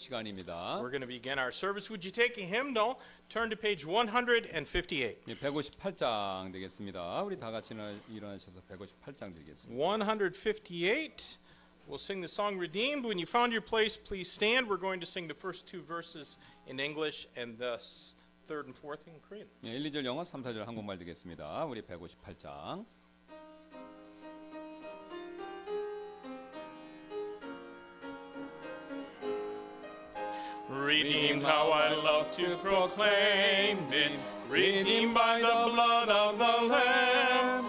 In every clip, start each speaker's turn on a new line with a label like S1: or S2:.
S1: 시간입니다.
S2: We're going to begin our service. Would you take a hymnal? Turn to page 158.
S1: 158장 되겠습니다. 우리 다 같이 일어나셔서 158장 드리겠습니다.
S2: 158. We'll sing the song Redeemed. When you found your place, please stand. We're going to sing the first two verses in English and the third and fourth in Korean.
S1: 1, 2절 영어, 3, 4절 한국말 되겠습니다. 우리 158장.
S2: Redeemed, how I love to proclaim it. Redeemed by the blood of the Lamb.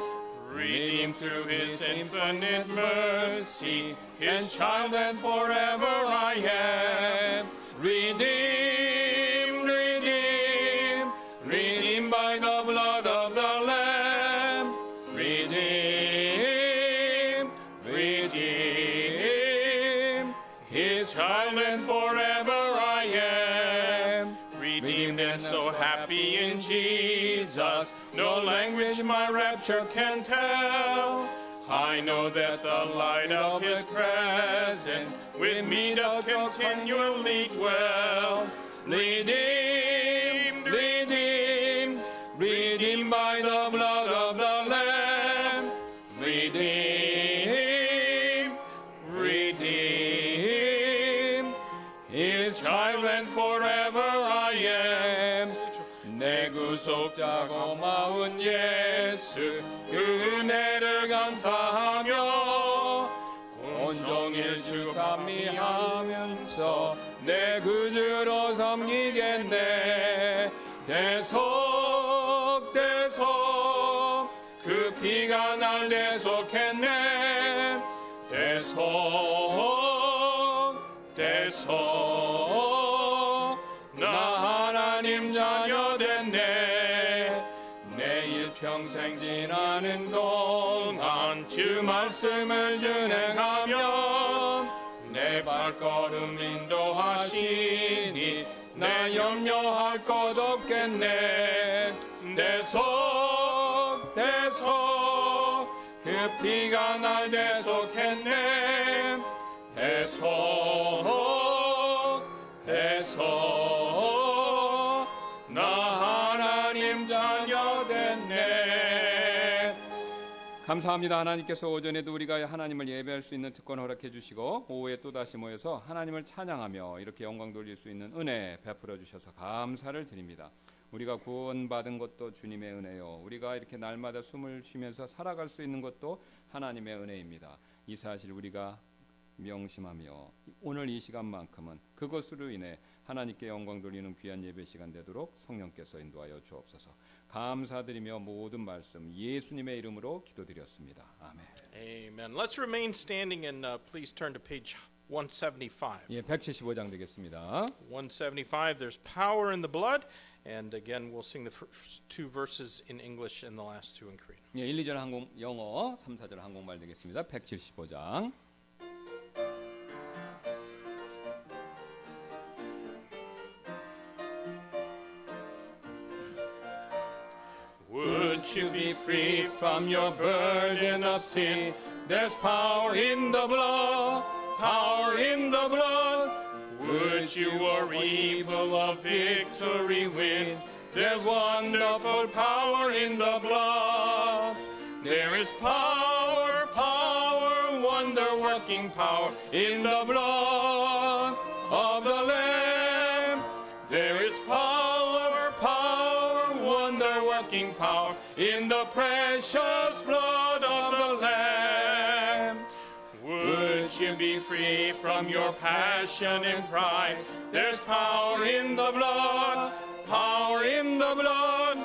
S2: Redeemed through His infinite mercy. His child and forever I am. Redeemed, redeemed, redeemed by the blood of the Lamb. Redeemed, redeemed, His child and forever I am. Redeemed and so happy in Jesus, no language my rapture can tell. I know that the light of His presence with me doth continually dwell. Redeemed, redeemed, redeemed by the blood of the Lamb. Redeemed, redeemed, His child and forever I am. 내 구속자 고마운 예수 그 은혜를 감사하며 온종일 주 찬미하면서 내 구주로 섬기겠네. 대속 대속 그 피가 날 대속했네. 대속 대속 나 하나님 자녀 됐네. 내일 평생 지나는 동안 주 말씀을 준행하며 내 발걸음 인도하시니 나 염려할 것 없겠네. 대속 대속 그 피가 날 대속했네. 대속 대속 나 하나님 자녀 됐네.
S1: 감사합니다. 하나님께서 오전에도 우리가 하나님을 예배할 수 있는 특권 허락해 주시고 오후에 또다시 모여서 하나님을 찬양하며 이렇게 영광 돌릴 수 있는 은혜 베풀어 주셔서 감사를 드립니다. 우리가 구원받은 것도 주님의 은혜요. 우리가 이렇게 날마다 숨을 쉬면서 살아갈 수 있는 것도 하나님의 은혜입니다. 이 사실 우리가 명심하며 오늘 이 시간만큼은 그것으로 인해 하나님께 영광 돌리는 귀한 예배 시간 되도록 성령께서 인도하여 주옵소서. 감사드리며 모든 말씀 예수님의 이름으로 기도드렸습니다. 아멘.
S2: Amen. Let's remain standing and please turn to page 175.
S1: 예, 175장 되겠습니다.
S2: 175. There's power in the blood, and again we'll sing the first two verses in English and the last two in Korean.
S1: 예, 1, 2절 영어, 3, 4절 한국말 되겠습니다. 175장.
S2: Would you be free from your burden of sin? There's power in the blood, power in the blood. Would you or evil of victory win? There's wonderful power in the blood. There is power, power, wonder-working power in the blood of the Lamb. There is power, power, wonder-working power in the precious blood of the Lamb. Would you be free from your passion and pride? There's power in the blood, power in the blood.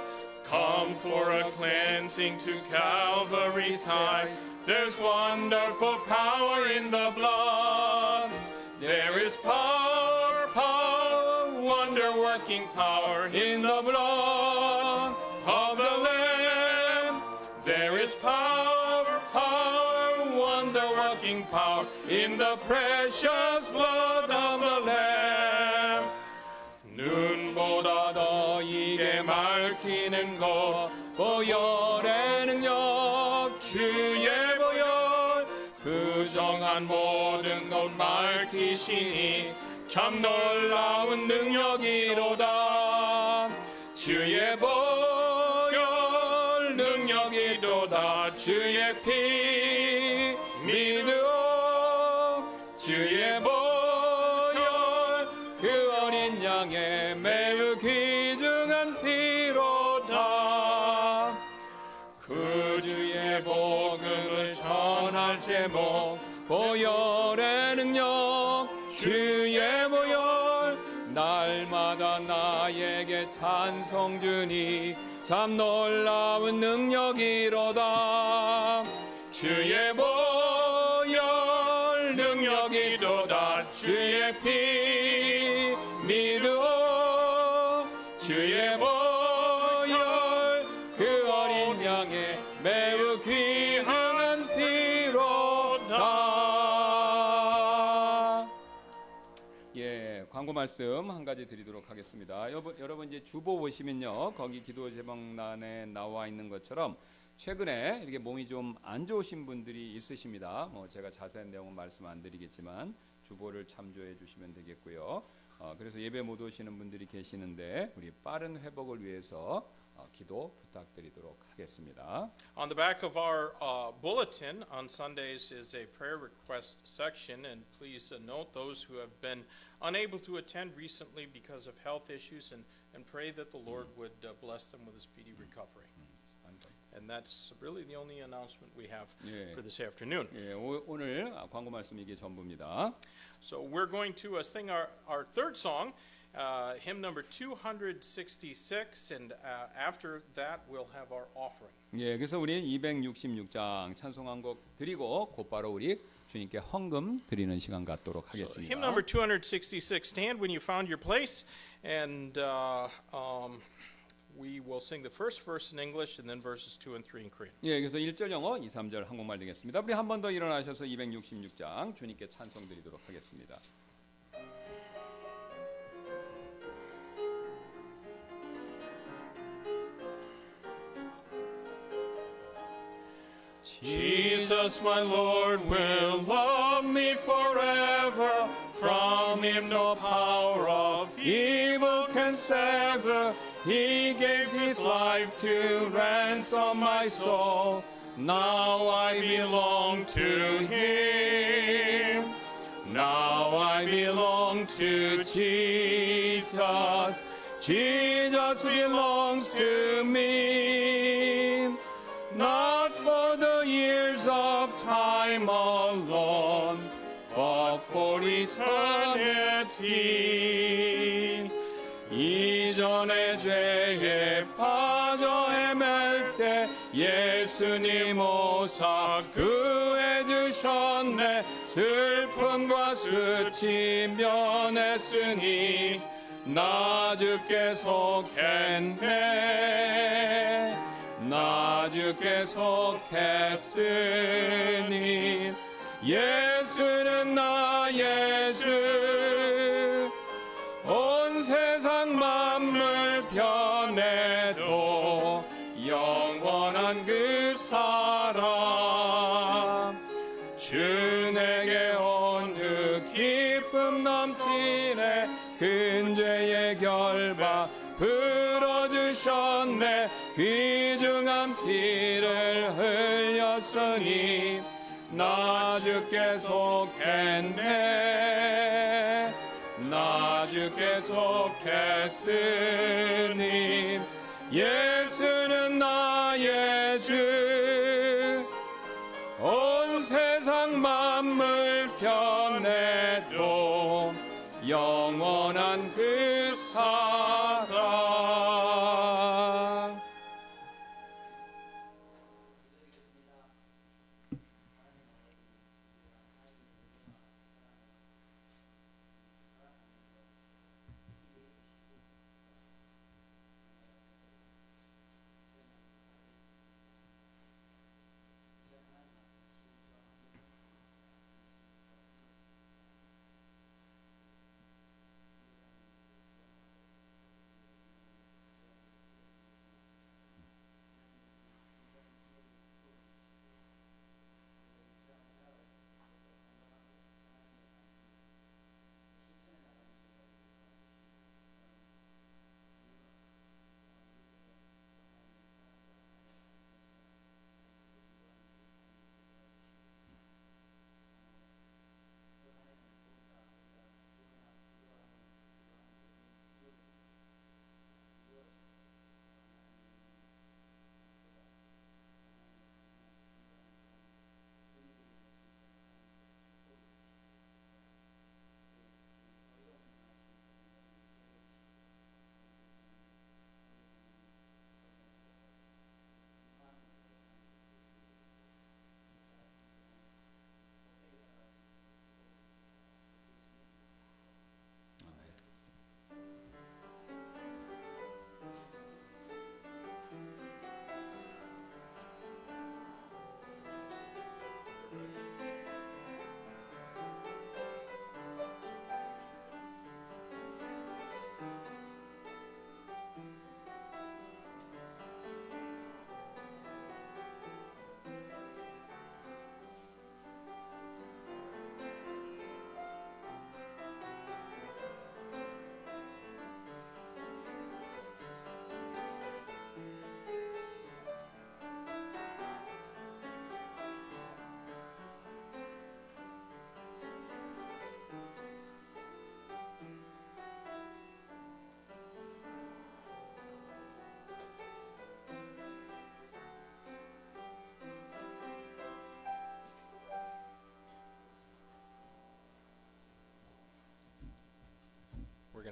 S2: Come for a cleansing to Calvary's side. There's wonderful power in the blood. There is power, power, wonder-working power in the blood of the Lamb. There is power, power, wonder-working power in the precious blood of the Lamb. 눈보다 더 이게 밝히는 것 보혈의 능력 주의 보혈 부정한 모든 것 밝히시니 참 놀라운 능력이로다. 주의 보혈 능력이로다. 주의 피 믿으오. 주의 보혈 그 어린 양의 매우 귀중한 피로다. 그 주의 복음을 전할 제목 보혈의 능력. 주의 보혈 날마다 나에게 찬송 주니 참 놀라운 능력이로다. 주의 보혈 능력이로다. 주의 피 믿으오. 주의 보혈 그 어린 양의 매우 귀한 피로다.
S1: 광고 말씀 한 가지 드리도록 하겠습니다. 여러분 이제 주보 보시면요, 거기 기도 제목란에 나와 있는 것처럼 최근에 이렇게 몸이 좀 안 좋으신 분들이 있으십니다. 제가 자세한 내용은 말씀 안 드리겠지만 주보를 참조해 주시면 되겠고요. 그래서 예배 못 오시는 분들이 계시는데 우리 빠른 회복을 위해서 기도 부탁드리도록 하겠습니다.
S2: On the back of our bulletin on Sundays is a prayer request section, and please note those who have been unable to attend recently because of health issues, and pray that the Lord would bless them with a speedy recovery. And that's really the only announcement we have for this afternoon.
S1: 오늘 광고 말씀 이게 전부입니다.
S2: So we're going to sing our third song, hymn number 266, and after that we'll have our offering.
S1: 그래서 우리 266장 찬송한 곡 드리고 곧바로 우리 주님께 헌금 드리는 시간 갖도록
S2: So
S1: 하겠습니다.
S2: hymn number 266. Stand when you found your place, and we will sing the first verse in English and then verses 2 and 3 in Korean.
S1: 그래서 1절 영어, 2, 3절 한국말 되겠습니다. 우리 한 번 더 일어나셔서 266장 주님께 찬송 드리도록 하겠습니다.
S2: Jesus, my Lord, will love me forever. From him no power of evil can sever. He gave his life to ransom my soul. Now I belong to him. Now I belong to Jesus. Jesus belongs to me. Not for the years of time alone, but for eternity. 이전의 죄에 빠져 헤맬 때 예수님 오사 구해 주셨네. 슬픔과 수치 면했으니 나 주께 속했네. 나 주께 속했으니 예수는 나의 주. 온 세상 만물 변해도 영원한 그 사랑. 주 내게 온유 기쁨 넘치네. 근죄의 결박 풀어주셨네. 귀중한 피를 흘렸으니 나 주께 속했네. 나 주께 속했으니 예수는 나의 주. 온 세상 만물 변해도 영원한 그 사랑.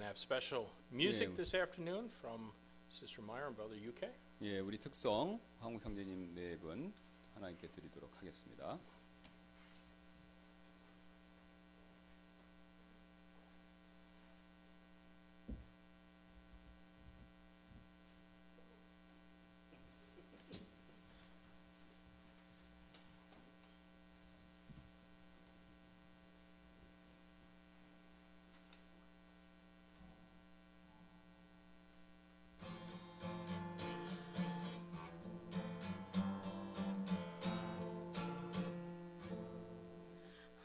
S2: have special music
S1: Yeah.
S2: this afternoon from Sister Meyer and Brother UK.
S1: 예, 우리 특성 한국 형제님 네 분 하나님께 드리도록 하겠습니다.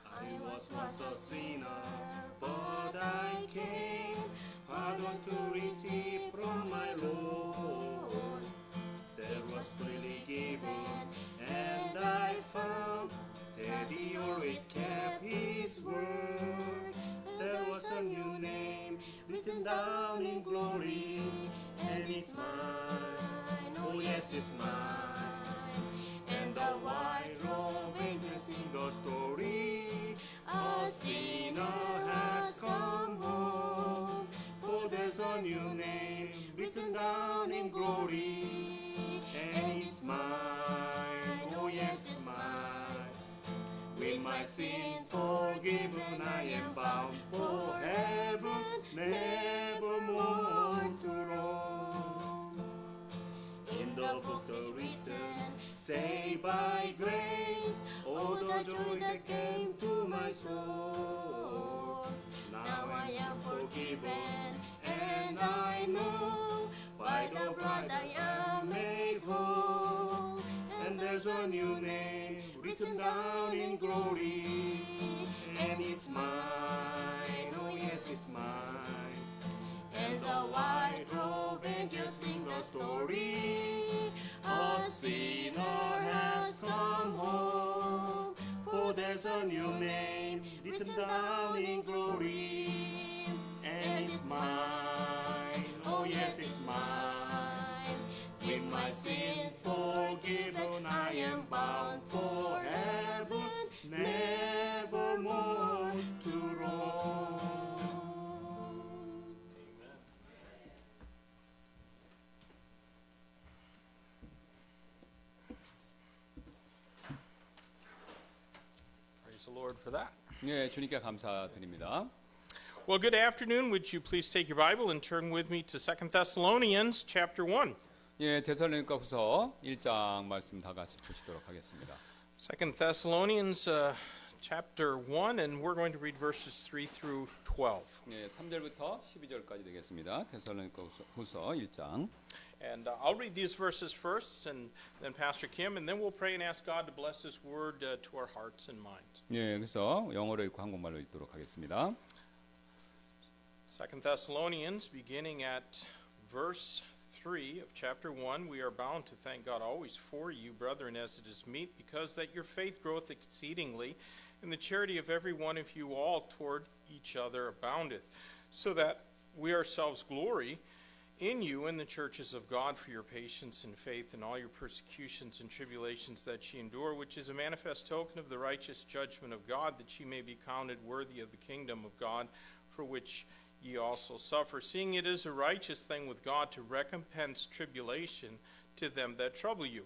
S3: I was once a sinner, but I came, pardon to receive from my Lord. That was freely given, and I found that He always kept His word. There was a new name written down in glory, and it's mine. Oh yes, it's mine. And the white robe angels sing the story. A sinner has come home. For there's a new name written down in glory, and it's mine. Oh yes, it's mine. With my sin forgiven, I am bound for heaven, nevermore to roam. In the book is written, saved by grace, oh the joy that came to my soul. Now I am forgiven, and I know by the blood I am made whole. And there's a new name written down in glory, and it's mine, oh yes, it's mine. And the white robe angels sing the story. A sinner has come home. For there's a new name written down in glory, and it's mine. Oh yes, it's mine. With my sins forgiven, I am bound for heaven, nevermore to roam.
S2: Praise the Lord for that.
S1: 예, 주님께 감사드립니다.
S2: Well, good afternoon. Would you please take your Bible and turn with me to 2 Thessalonians chapter 1.
S1: 예, 데살로니가후서 1장 말씀 다 같이 보시도록 하겠습니다.
S2: 2 Thessalonians chapter 1, and we're going to read verses 3 through 12.
S1: 예, 3절부터 12절까지 되겠습니다. 데살로니가후서 1장.
S2: And I'll read these verses first, and then Pastor Kim, and then we'll pray and ask God to bless His word to our hearts and minds.
S1: 예, 그래서 영어로 읽고 한국말로 읽도록 하겠습니다.
S2: 2 Thessalonians, beginning at verse 3 of chapter 1, we are bound to thank God always for you, brethren, as it is meet, because that your faith groweth exceedingly, and the charity of every one of you all toward each other aboundeth, so that we ourselves glory in you and the churches of God for your patience and faith in all your persecutions and tribulations that ye endure, which is a manifest token of the righteous judgment of God, that ye may be counted worthy of the kingdom of God, for which ye also suffer, seeing it is a righteous thing with God to recompense tribulation to them that trouble you.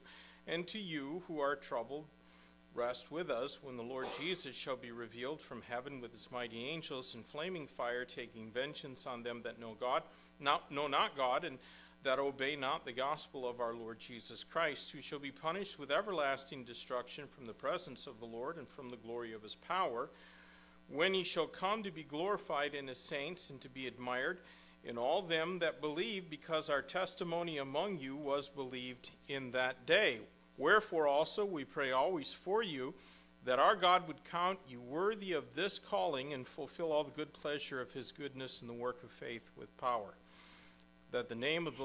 S2: And to you who are troubled, rest with us when the Lord Jesus shall be revealed from heaven with his mighty angels in flaming fire, taking vengeance on them that know not God, and that obey not the gospel of our Lord Jesus Christ, who shall be punished with everlasting destruction from the presence of the Lord and from the glory of his power, when he shall come to be glorified in his saints and to be admired in all them that believe, because our testimony among you was believed in that day. Wherefore also we pray always for you, that our God would count you worthy of this calling and fulfill all the good pleasure of his goodness in the work of faith with power, that the name of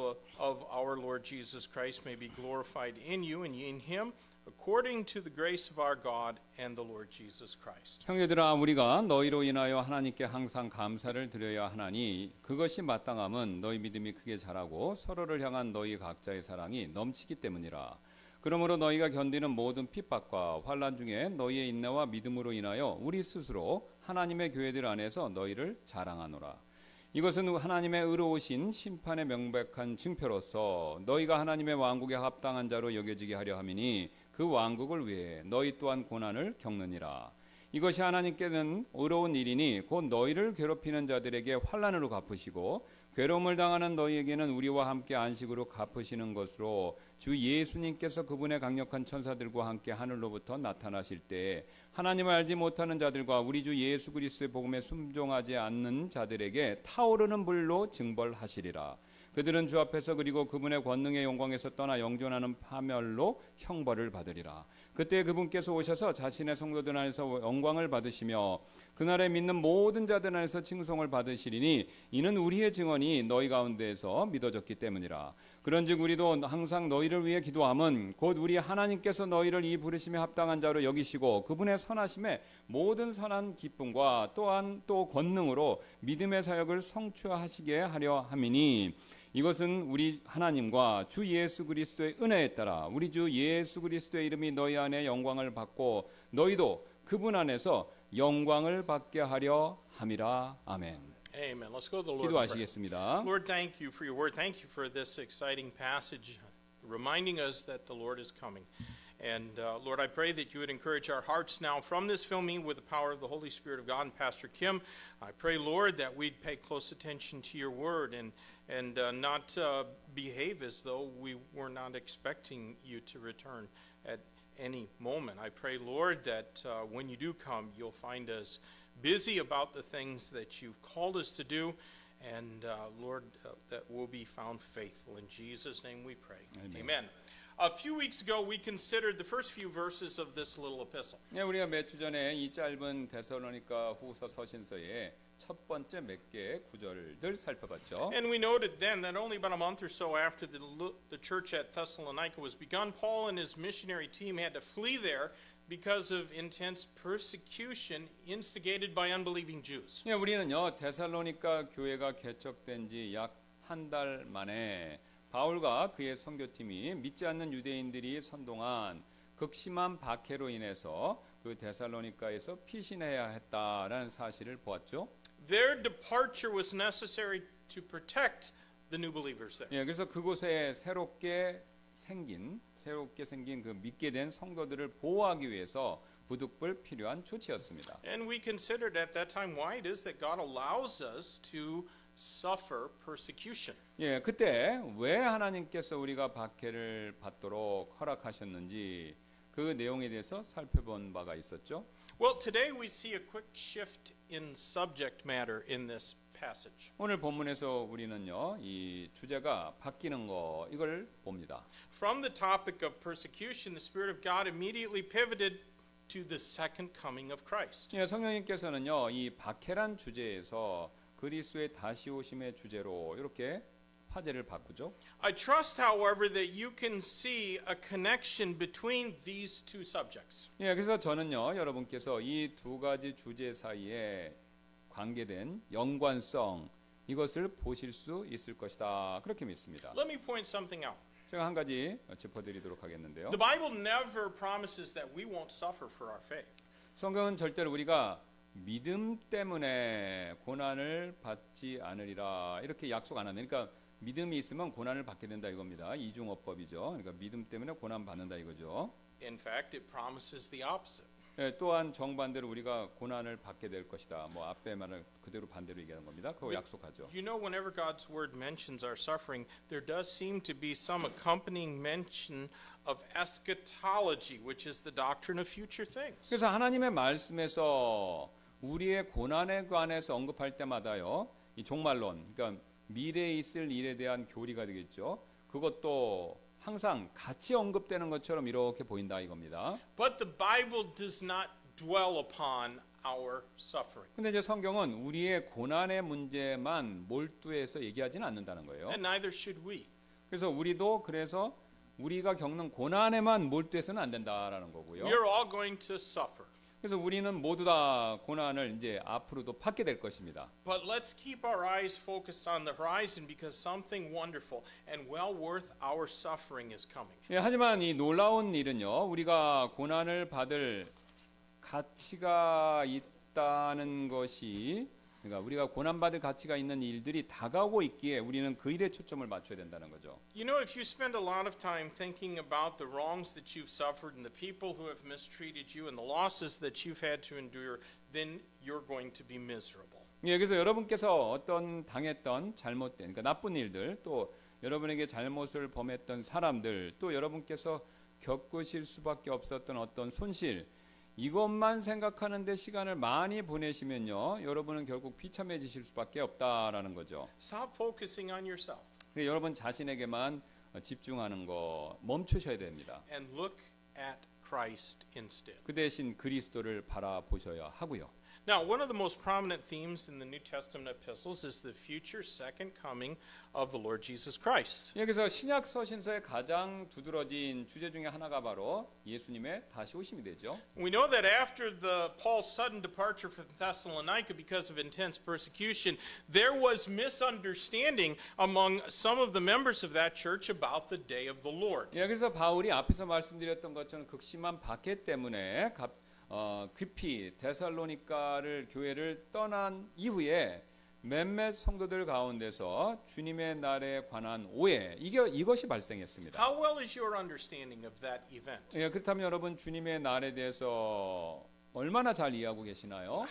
S2: our Lord Jesus Christ may be glorified in you and ye in him, according to the grace of our God and the Lord Jesus Christ.
S1: 형제들아, 우리가 너희로 인하여 하나님께 항상 감사를 드려야 하나니 그것이 마땅함은 너희 믿음이 크게 자라고 서로를 향한 너희 각자의 사랑이 넘치기 때문이라. 그러므로 너희가 견디는 모든 핍박과 환난 중에 너희의 인내와 믿음으로 인하여 우리 스스로 하나님의 교회들 안에서 너희를 자랑하노라. 이것은 하나님의 의로우신 심판의 명백한 증표로서 너희가 하나님의 왕국에 합당한 자로 여겨지게 하려 함이니 그 왕국을 위해 너희 또한 고난을 겪느니라. 이것이 하나님께는 의로운 일이니 곧 너희를 괴롭히는 자들에게 환난으로 갚으시고 괴로움을 당하는 너희에게는 우리와 함께 안식으로 갚으시는 것으로 주 예수님께서 그분의 강력한 천사들과 함께 하늘로부터 나타나실 때에 하나님을 알지 못하는 자들과 우리 주 예수 그리스도의 복음에 순종하지 않는 자들에게 타오르는 불로 징벌하시리라. 그들은 주 앞에서 그리고 그분의 권능의 영광에서 떠나 영존하는 파멸로 형벌을 받으리라. 그때 그분께서 오셔서 자신의 성도들 안에서 영광을 받으시며 그날에 믿는 모든 자들 안에서 칭송을 받으시리니 이는 우리의 증언이 너희 가운데에서 믿어졌기 때문이라. 그런즉 우리도 항상 너희를 위해 기도함은 곧 우리 하나님께서 너희를 이 부르심에 합당한 자로 여기시고 그분의 선하심에 모든 선한 기쁨과 또한 또 권능으로 믿음의 사역을 성취하시게 하려 함이니 이것은 우리 하나님과 주 예수 그리스도의 은혜에 따라 우리 주 예수 그리스도의 이름이 너희 안에 영광을 받고 너희도 그분 안에서 영광을 받게 하려 함이라. 아멘.
S2: Amen. Let's go to the Lord. in prayer.
S1: 기도하시겠습니다.
S2: Lord, thank you for your word. Thank you for this exciting passage, reminding us that the Lord is coming. And Lord, I pray that you would encourage our hearts now from this filming with the power of the Holy Spirit of God and Pastor Kim. I pray, Lord, that we'd pay close attention to your word and not behave as though we were not expecting you to return at any moment. I pray, Lord, that when you do come, you'll find us busy about the things that you've called us to do. And Lord, that we'll be found faithful. In Jesus' name we pray. Amen. A few weeks ago, we considered the first few verses of this little epistle.
S1: 네, 우리가 몇 주 전에 이 짧은 데살로니가 후서 서신서의 첫 번째 몇 개의 구절들 살펴봤죠.
S2: And we noted then that only about a month or so after the church at Thessalonica was begun, Paul and his missionary team had to flee there because of intense persecution instigated by unbelieving Jews.
S1: 네, 우리는요 데살로니가 교회가 개척된 지 약 한 달 만에 바울과 그의 선교팀이 믿지 않는 유대인들이 선동한 극심한 박해로 인해서 그 데살로니가에서 피신해야 했다라는 사실을 보았죠.
S2: Their departure was necessary to protect the new believers there.
S1: 예, 그래서 그곳에 새롭게 생긴 그 믿게 된 성도들을 보호하기 위해서 부득불 필요한 조치였습니다.
S2: And we considered at that time why it is that God allows us to suffer persecution.
S1: 예, 그때 왜 하나님께서 우리가 박해를 받도록 허락하셨는지 그 내용에 대해서 살펴본 바가 있었죠.
S2: Well, today we see a quick shift in subject matter in this passage.
S1: 오늘 본문에서 우리는요 이 주제가 바뀌는 거 이걸 봅니다.
S2: From the topic of persecution, the Spirit of God immediately pivoted to the second coming of Christ.
S1: 예, 성령님께서는요 이 박해란 주제에서 그리스도의 다시 오심의 주제로 이렇게 화제를 바꾸죠.
S2: I trust, however, that you can see a connection between these two subjects.
S1: 예, 그래서 저는요 여러분께서 이 두 가지 주제 사이에 관계된 연관성 이것을 보실 수 있을 것이다 그렇게 믿습니다.
S2: Let me point something out.
S1: 제가 한 가지 짚어드리도록 하겠는데요.
S2: The Bible never promises that we won't suffer for our faith.
S1: 성경은 절대로 우리가 믿음 때문에 고난을 받지 않으리라 이렇게 약속 안 하는. 그러니까 믿음이 있으면 고난을 받게 된다 이겁니다. 이중어법이죠. 그러니까 믿음 때문에 고난 받는다 이거죠.
S2: In fact, it promises the opposite.
S1: 예, 또한 정반대로 우리가 고난을 받게 될 것이다. 뭐 앞에 말을 그대로 반대로 얘기하는 겁니다. 그거 약속하죠.
S2: You know, whenever God's word mentions our suffering, there does seem to be some accompanying mention of eschatology, which is the doctrine of future things.
S1: 그래서 하나님의 말씀에서 우리의 고난에 관해서 언급할 때마다요, 이 종말론, 그러니까 미래에 있을 일에 대한 교리가 되겠죠. 그것도 항상 같이 언급되는 것처럼 이렇게 보인다 이겁니다.
S2: But the Bible does not dwell upon our suffering.
S1: 근데 이제 성경은 우리의 고난의 문제만 몰두해서 얘기하지는 않는다는 거예요.
S2: And neither should we.
S1: 그래서 우리도 그래서 우리가 겪는 고난에만 몰두해서는 안 된다라는 거고요.
S2: We are all going to suffer.
S1: 그래서 우리는 모두 다 고난을 이제 앞으로도 받게 될 것입니다.
S2: But let's keep our eyes focused on the horizon because something wonderful and well worth our suffering is coming.
S1: 예, 하지만 이 놀라운 일은요, 우리가 고난을 받을 가치가 있다는 것이 그러니까 우리가 고난받을 가치가 있는 일들이 다가오고 있기에 우리는 그 일에 초점을 맞춰야 된다는 거죠.
S2: You know, if you spend a lot of time thinking about the wrongs that you've suffered and the people who have mistreated you and the losses that you've had to endure, then you're going to be miserable.
S1: 예, 그래서 여러분께서 어떤 당했던 잘못된, 그러니까 나쁜 일들, 또 여러분에게 잘못을 범했던 사람들, 또 여러분께서 겪으실 수밖에 없었던 어떤 손실, 이것만 생각하는데 시간을 많이 보내시면요, 여러분은 결국 비참해지실 수밖에 없다라는 거죠.
S2: Stop focusing on yourself
S1: 그러니까 여러분 자신에게만 집중하는 거 멈추셔야 됩니다.
S2: and look at Christ instead.
S1: 그 대신 그리스도를 바라보셔야 하고요.
S2: Now, one of the most prominent themes in the New Testament epistles is the future second coming of the Lord Jesus Christ.
S1: 여기서 신약 서신서의 가장 두드러진 주제 중에 하나가 바로 예수님의 다시 오심이 되죠.
S2: We know that after Paul's sudden departure from Thessalonica because of intense persecution, there was misunderstanding among some of the members of that church about the day of the Lord.
S1: 예, 그래서 바울이 앞에서 말씀드렸던 것처럼 극심한 박해 때문에 급히 데살로니가를 교회를 떠난 이후에 몇몇 성도들 가운데서 주님의 날에 관한 오해 이것이 발생했습니다.
S2: How well is your understanding of that event?
S1: 예, 그렇다면 여러분 주님의 날에 대해서 얼마나 잘 이해하고 계시나요?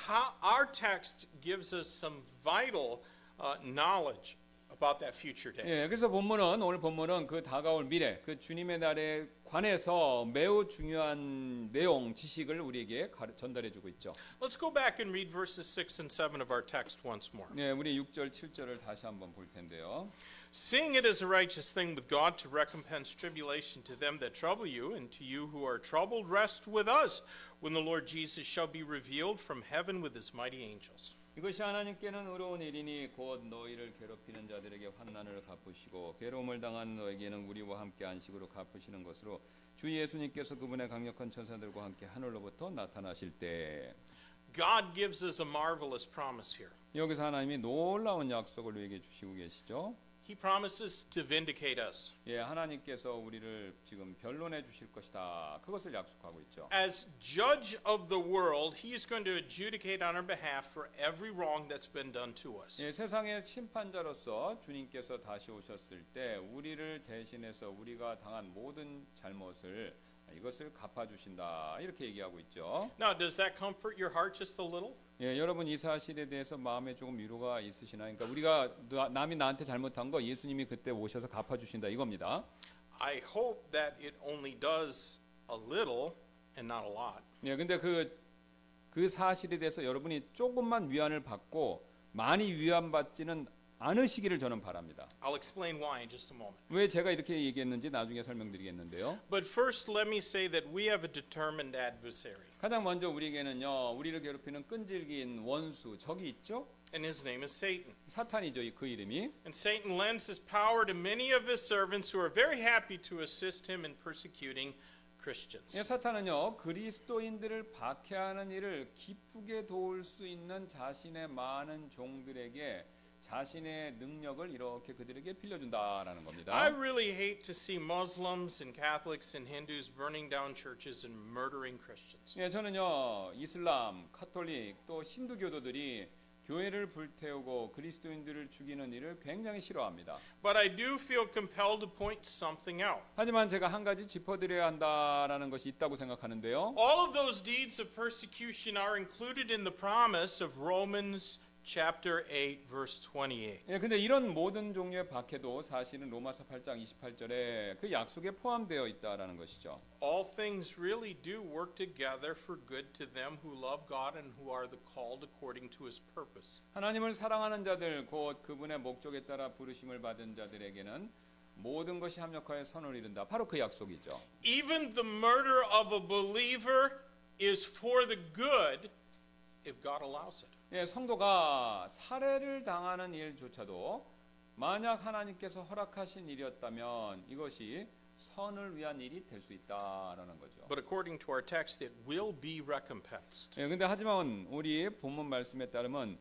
S2: Our text gives us some vital knowledge about that future day.
S1: 예, 그래서 오늘 본문은 그 다가올 미래, 그 주님의 날에 관해서 매우 중요한 내용, 지식을 우리에게 전달해주고 있죠.
S2: Let's go back and read verses 6 and 7 of our text once more.
S1: 예, 우리 6절, 7절을 다시 한번 볼 텐데요.
S2: Seeing it is a righteous thing with God to recompense tribulation to them that trouble you, and to you who are troubled, rest with us when the Lord Jesus shall be revealed from heaven with his mighty angels.
S1: 이것이 하나님께는 의로운 일이니 곧 너희를 괴롭히는 자들에게 환난을 갚으시고 괴로움을 당한 너에게는 우리와 함께 안식으로 갚으시는 것으로 주 예수님께서 그분의 강력한 천사들과 함께 하늘로부터 나타나실 때.
S2: God gives us a marvelous promise here.
S1: 여기서 하나님이 놀라운 약속을 우리에게 주시고 계시죠.
S2: He promises to vindicate us.
S1: 예, 하나님께서 우리를 지금 변론해 주실 것이다. 그것을 약속하고 있죠.
S2: As judge of the world, he is going to adjudicate on our behalf for every wrong that's been done to us.
S1: 예, 세상의 심판자로서 주님께서 다시 오셨을 때 우리를 대신해서 우리가 당한 모든 잘못을 이것을 갚아주신다 이렇게 얘기하고 있죠.
S2: Now, does that comfort your heart just a little?
S1: 예, 여러분 이 사실에 대해서 마음에 조금 위로가 있으시나요? 그러니까 우리가 남이 나한테 잘못한 거 예수님이 그때 오셔서 갚아주신다 이겁니다.
S2: I hope that it only does a little and not a lot.
S1: 예, 근데 그 사실에 대해서 여러분이 조금만 위안을 받고 많이 위안받지는 않으시기를 저는 바랍니다.
S2: I'll explain why in just a moment.
S1: 왜 제가 이렇게 얘기했는지 나중에 설명드리겠는데요.
S2: But first, let me say that we have a determined adversary,
S1: 가장 먼저 우리에게는요, 우리를 괴롭히는 끈질긴 원수, 적이 있죠.
S2: and his name is Satan.
S1: 사탄이죠, 그 이름이.
S2: And Satan lends his power to many of his servants who are very happy to assist him in persecuting Christians.
S1: 예, 사탄은요, 그리스도인들을 박해하는 일을 기쁘게 도울 수 있는 자신의 많은 종들에게 자신의 능력을 이렇게 그들에게 빌려준다라는 겁니다.
S2: I really hate to see Muslims and Catholics and Hindus burning down churches and murdering Christians.
S1: 예, 저는요, 이슬람, 카톨릭 또 힌두교도들이 교회를 불태우고 그리스도인들을 죽이는 일을 굉장히 싫어합니다.
S2: But I do feel compelled to point something out.
S1: 하지만 제가 한 가지 짚어드려야 한다라는 것이 있다고 생각하는데요.
S2: All of those deeds of persecution are included in the promise of Romans chapter 8 verse 28.
S1: 예, 근데 이런 모든 종류의 박해도 사실은 로마서 8장 28절에 그 약속에 포함되어 있다라는 것이죠.
S2: All things really do work together for good to them who love God and who are the called according to his purpose.
S1: 하나님을 사랑하는 자들, 곧 그분의 목적에 따라 부르심을 받은 자들에게는 모든 것이 합력하여 선을 이룬다. 바로 그 약속이죠.
S2: Even the murder of a believer is for the good if God allows it.
S1: 예, 성도가 살해를 당하는 일조차도 만약 하나님께서 허락하신 일이었다면 이것이 선을 위한 일이 될 수 있다라는 거죠.
S2: But according to our text, it will be recompensed.
S1: 예, 근데 하지만 우리 본문 말씀에 따르면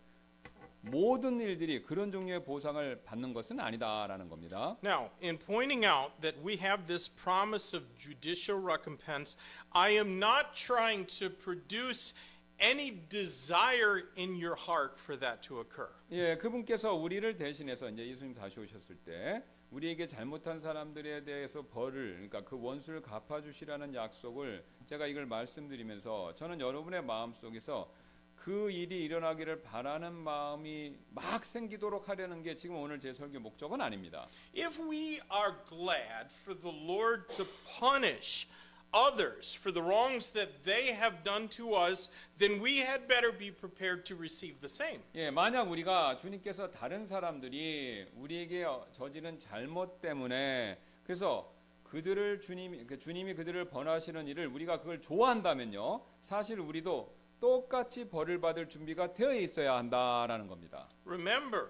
S1: 모든 일들이 그런 종류의 보상을 받는 것은 아니다라는 겁니다.
S2: Now, in pointing out that we have this promise of judicial recompense, I am not trying to produce any desire in your heart for that to occur.
S1: 예, 그분께서 우리를 대신해서 이제 예수님 다시 오셨을 때 우리에게 잘못한 사람들에 대해서 벌을 그러니까 그 원수를 갚아주시라는 약속을 제가 이걸 말씀드리면서 저는 여러분의 마음 속에서 그 일이 일어나기를 바라는 마음이 막 생기도록 하려는 게 지금 오늘 제 설교 목적은 아닙니다.
S2: If we are glad for the Lord to punish others for the wrongs that they have done to us, then we had better be prepared to receive the same.
S1: 예, 만약 우리가 주님께서 다른 사람들이 우리에게 저지른 잘못 때문에 그래서 그들을 주님이 그들을 번하시는 일을 우리가 그걸 좋아한다면요, 사실 우리도 똑같이 벌을 받을 준비가 되어 있어야 한다라는 겁니다.
S2: Remember,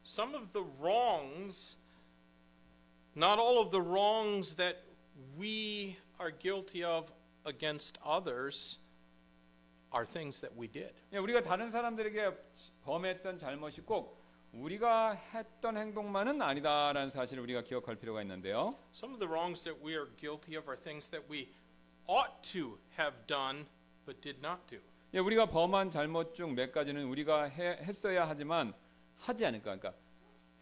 S2: some of the wrongs, not all of the wrongs that we are guilty of against others are things that we did.
S1: 예, 우리가 다른 사람들에게 범했던 잘못이 꼭 우리가 했던 행동만은 아니다라는 사실을 우리가 기억할 필요가 있는데요.
S2: Some of the wrongs that we are guilty of are things that we ought to have done but did not do.
S1: 예, 우리가 범한 잘못 중 몇 가지는 우리가 했어야 하지만 하지 않을까. 그러니까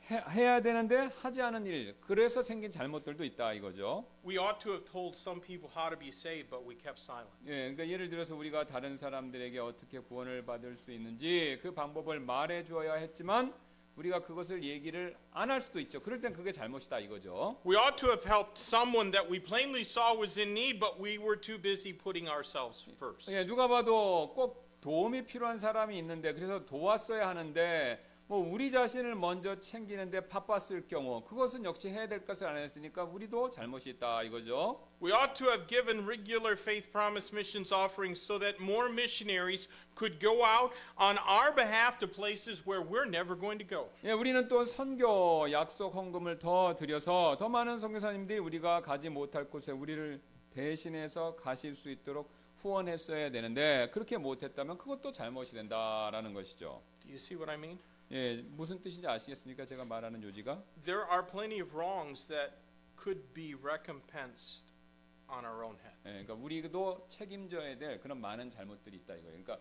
S1: 해야 되는데 하지 않은 일, 그래서 생긴 잘못들도 있다 이거죠.
S2: We ought to have told some people how to be saved, but we kept silent.
S1: 예, 그러니까 예를 들어서 우리가 다른 사람들에게 어떻게 구원을 받을 수 있는지 그 방법을 말해 주어야 했지만 우리가 그것을 얘기를 안 할 수도 있죠. 그럴 땐 그게 잘못이다 이거죠.
S2: We ought to have helped someone that we plainly saw was in need, but we were too busy putting ourselves first.
S1: 예, 누가 봐도 꼭 도움이 필요한 사람이 있는데 그래서 도왔어야 하는데 뭐 우리 자신을 먼저 챙기는데 바빴을 경우 그것은 역시 해야 될 것을 안 했으니까 우리도 잘못이 있다 이거죠.
S2: We ought to have given regular faith promise missions offerings so that more missionaries could go out on our behalf to places where we're never going to go.
S1: 예, 우리는 또 선교 약속 헌금을 더 드려서 더 많은 선교사님들이 우리가 가지 못할 곳에 우리를 대신해서 가실 수 있도록 후원했어야 되는데 그렇게 못했다면 그것도 잘못이 된다라는 것이죠.
S2: Do you see what I mean?
S1: 예, 무슨 뜻인지 아시겠습니까? 제가 말하는 요지가?
S2: There are plenty of wrongs that could be recompensed on our own head.
S1: 예, 그러니까 우리도 책임져야 될 그런 많은 잘못들이 있다 이거예요. 그러니까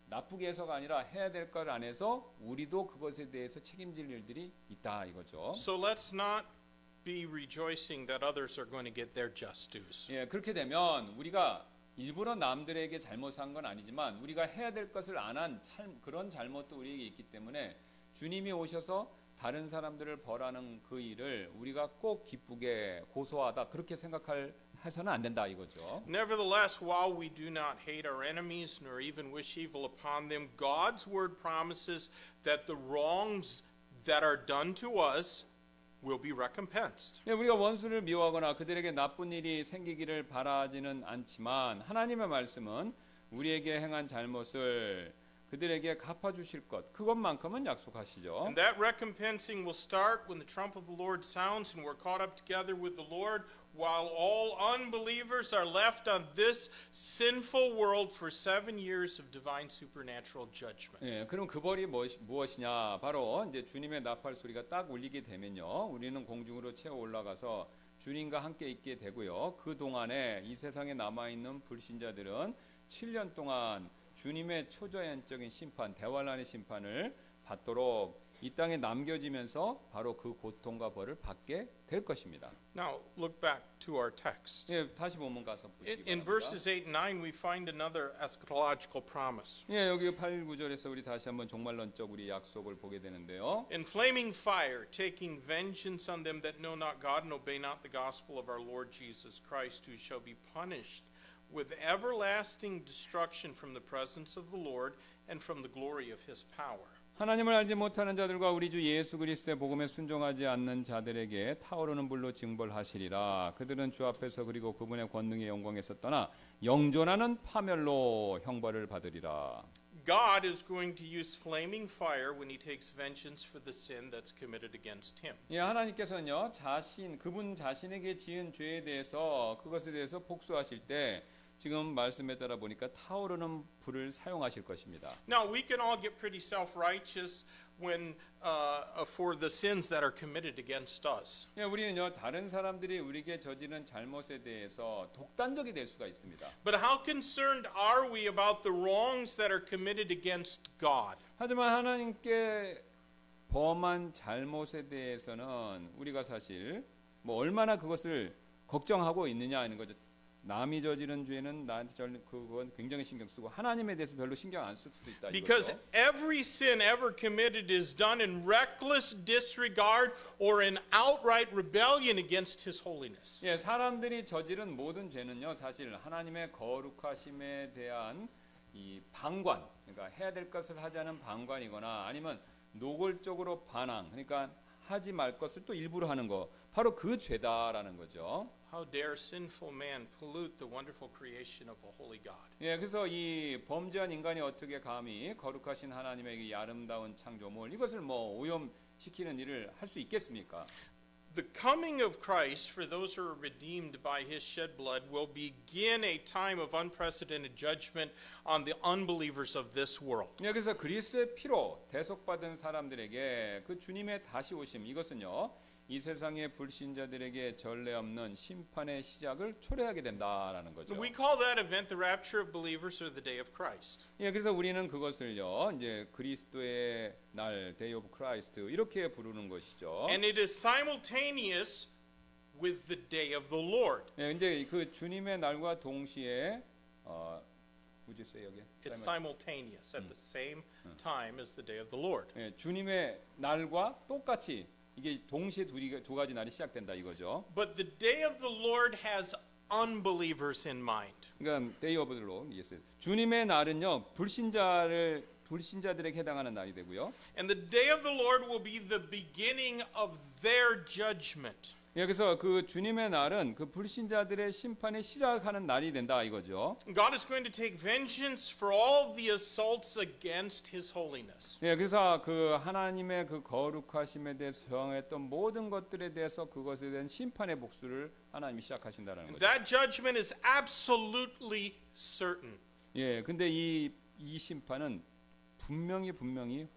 S1: 나쁘게 해서가 아니라 해야 될 걸 안 해서 우리도 그것에 대해서 책임질 일들이 있다 이거죠.
S2: So let's not be rejoicing that others are going to get their just dues.
S1: 예, 그렇게 되면 우리가 일부러 남들에게 잘못한 건 아니지만 우리가 해야 될 것을 안 한 그런 잘못도 우리에게 있기 때문에 주님이 오셔서 다른 사람들을 벌하는 그 일을 우리가 꼭 기쁘게 고소하다 그렇게 해서는 안 된다 이거죠.
S2: Nevertheless, while we do not hate our enemies nor even wish evil upon them, God's word promises that the wrongs that are done to us will be recompensed.
S1: 예, 우리가 원수를 미워하거나 그들에게 나쁜 일이 생기기를 바라지는 않지만 하나님의 말씀은 우리에게 행한 잘못을 그들에게 갚아주실 것 그것만큼은 약속하시죠.
S2: And that recompensing will start when the trump of the Lord sounds and we're caught up together with the Lord while all unbelievers are left on this sinful world for 7 years of divine supernatural judgment.
S1: 예, 그럼 그 벌이 무엇이냐? 바로 이제 주님의 나팔 소리가 딱 울리게 되면요, 우리는 공중으로 채워 올라가서 주님과 함께 있게 되고요. 그 동안에 이 세상에 남아 있는 불신자들은 7년 동안 주님의 초자연적인 심판, 대환란의 심판을 받도록 이 땅에 남겨지면서 바로 그 고통과 벌을 받게 될 것입니다.
S2: Now, look back to our text.
S1: 예, 다시 본문 가서 보시기
S2: In
S1: 바랍니다.
S2: verses 8 and 9, we find another eschatological promise.
S1: 예, 여기 8, 9절에서 우리 다시 한번 종말론적 우리 약속을 보게 되는데요.
S2: In flaming fire, taking vengeance on them that know not God and obey not the gospel of our Lord Jesus Christ, who shall be punished with everlasting destruction from the presence of the Lord and from the glory of his power.
S1: 하나님을 알지 못하는 자들과 우리 주 예수 그리스도의 복음에 순종하지 않는 자들에게 타오르는 불로 징벌하시리라. 그들은 주 앞에서 그리고 그분의 권능의 영광에서 떠나 영존하는 파멸로 형벌을 받으리라.
S2: God is going to use flaming fire when he takes vengeance for the sin that's committed against him.
S1: 예, 하나님께서는요, 그분 자신에게 지은 죄에 대해서 그것에 대해서 복수하실 때 지금 말씀에 따라 보니까 타오르는 불을 사용하실 것입니다.
S2: Now, we can all get pretty self-righteous when for the sins that are committed against us.
S1: 예, 우리는요 다른 사람들이 우리에게 저지른 잘못에 대해서 독단적이 될 수가 있습니다.
S2: But how concerned are we about the wrongs that are committed against God?
S1: 하지만 하나님께 범한 잘못에 대해서는 우리가 사실 뭐 얼마나 그것을 걱정하고 있느냐 하는 거죠. 남이 저지른 죄는 나한테 그건 굉장히 신경 쓰고 하나님에 대해서 별로 신경 안 쓸 수도 있다
S2: Because
S1: 이거죠.
S2: every sin ever committed is done in reckless disregard or in outright rebellion against His holiness.
S1: 예, 사람들이 저지른 모든 죄는요 사실 하나님의 거룩하심에 대한 이 방관, 그러니까 해야 될 것을 하지 않은 방관이거나 아니면 노골적으로 반항, 그러니까 하지 말 것을 또 일부러 하는 거, 바로 그 죄다라는 거죠.
S2: How dare sinful man pollute the wonderful creation of a holy God?
S1: 예, 그래서 이 범죄한 인간이 어떻게 감히 거룩하신 하나님의 이 아름다운 창조물 이것을 뭐 오염시키는 일을 할 수 있겠습니까?
S2: The coming of Christ for those who are redeemed by His shed blood will begin a time of unprecedented judgment on the unbelievers of this world.
S1: 예, 그래서 그리스도의 피로 대속받은 사람들에게 그 주님의 다시 오심 이것은요 이 세상의 불신자들에게 전례 없는 심판의 시작을 초래하게 된다라는 거죠.
S2: We call that event the rapture of believers or the day of Christ.
S1: 예, 그래서 우리는 그것을요 이제 그리스도의 날, Day of Christ 이렇게 부르는 것이죠.
S2: And it is simultaneous with the day of the Lord.
S1: 예, 이제 그 주님의 날과 동시에 would you say again?
S2: It's simultaneous at the same time as the day of the Lord.
S1: 예, 주님의 날과 똑같이 이게 동시에 두 가지 날이 시작된다 이거죠.
S2: But the day of the Lord has unbelievers in mind.
S1: 그러니까 Day of the Lord, yes. 주님의 날은요 불신자들에게 해당하는 날이 되고요.
S2: And the day of the Lord will be the beginning of their judgment.
S1: 예, 그래서 그 주님의 날은 그 불신자들의 심판이 시작하는 날이 된다 이거죠.
S2: God is going to take vengeance for all the assaults against His holiness.
S1: 예, 그래서 그 하나님의 그 거룩하심에 대해서 저항했던 모든 것들에 대해서 그것에 대한 심판의 복수를 하나님이 시작하신다는 거죠.
S2: That judgment is absolutely certain.
S1: 예, 근데 이 심판은 분명히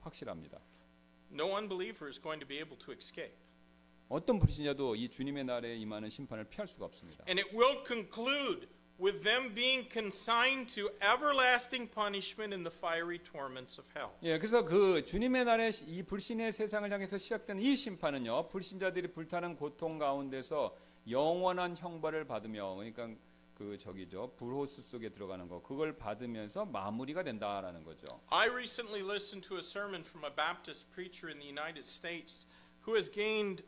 S1: 확실합니다.
S2: No unbeliever is going to be able to escape.
S1: 어떤 불신자도 이 주님의 날에 임하는 심판을 피할 수가 없습니다.
S2: And it will conclude with them being consigned to everlasting punishment in the fiery torments of hell.
S1: 예, 그래서 그 주님의 날에 이 불신의 세상을 향해서 시작된 이 심판은요, 불신자들이 불타는 고통 가운데서 영원한 형벌을 받으며, 그러니까 그 저기죠, 불호수 속에 들어가는 거, 그걸 받으면서 마무리가 된다라는 거죠.
S2: I recently listened to a sermon from a Baptist preacher in the United States who has gained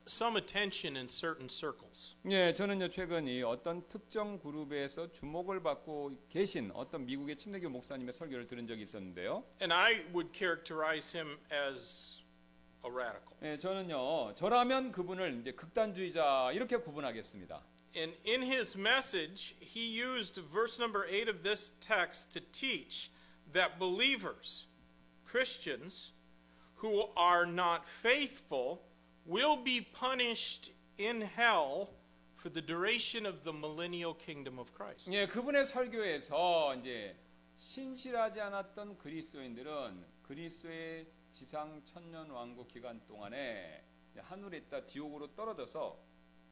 S2: some attention in certain circles.
S1: 예, 저는요 최근 이 어떤 특정 그룹에서 주목을 받고 계신 어떤 미국의 침례교 목사님의 설교를 들은 적이 있었는데요.
S2: And I would characterize him as a radical.
S1: 예, 저는요 저라면 그분을 이제 극단주의자 이렇게 구분하겠습니다.
S2: And in his message, he used verse number 8 of this text to teach that believers, Christians, who are not faithful will be punished in hell for the duration of the millennial kingdom of Christ.
S1: 예, 그분의 설교에서 이제 신실하지 않았던 그리스도인들은 그리스도의 지상 천년 왕국 기간 동안에 하늘에 있다 지옥으로 떨어져서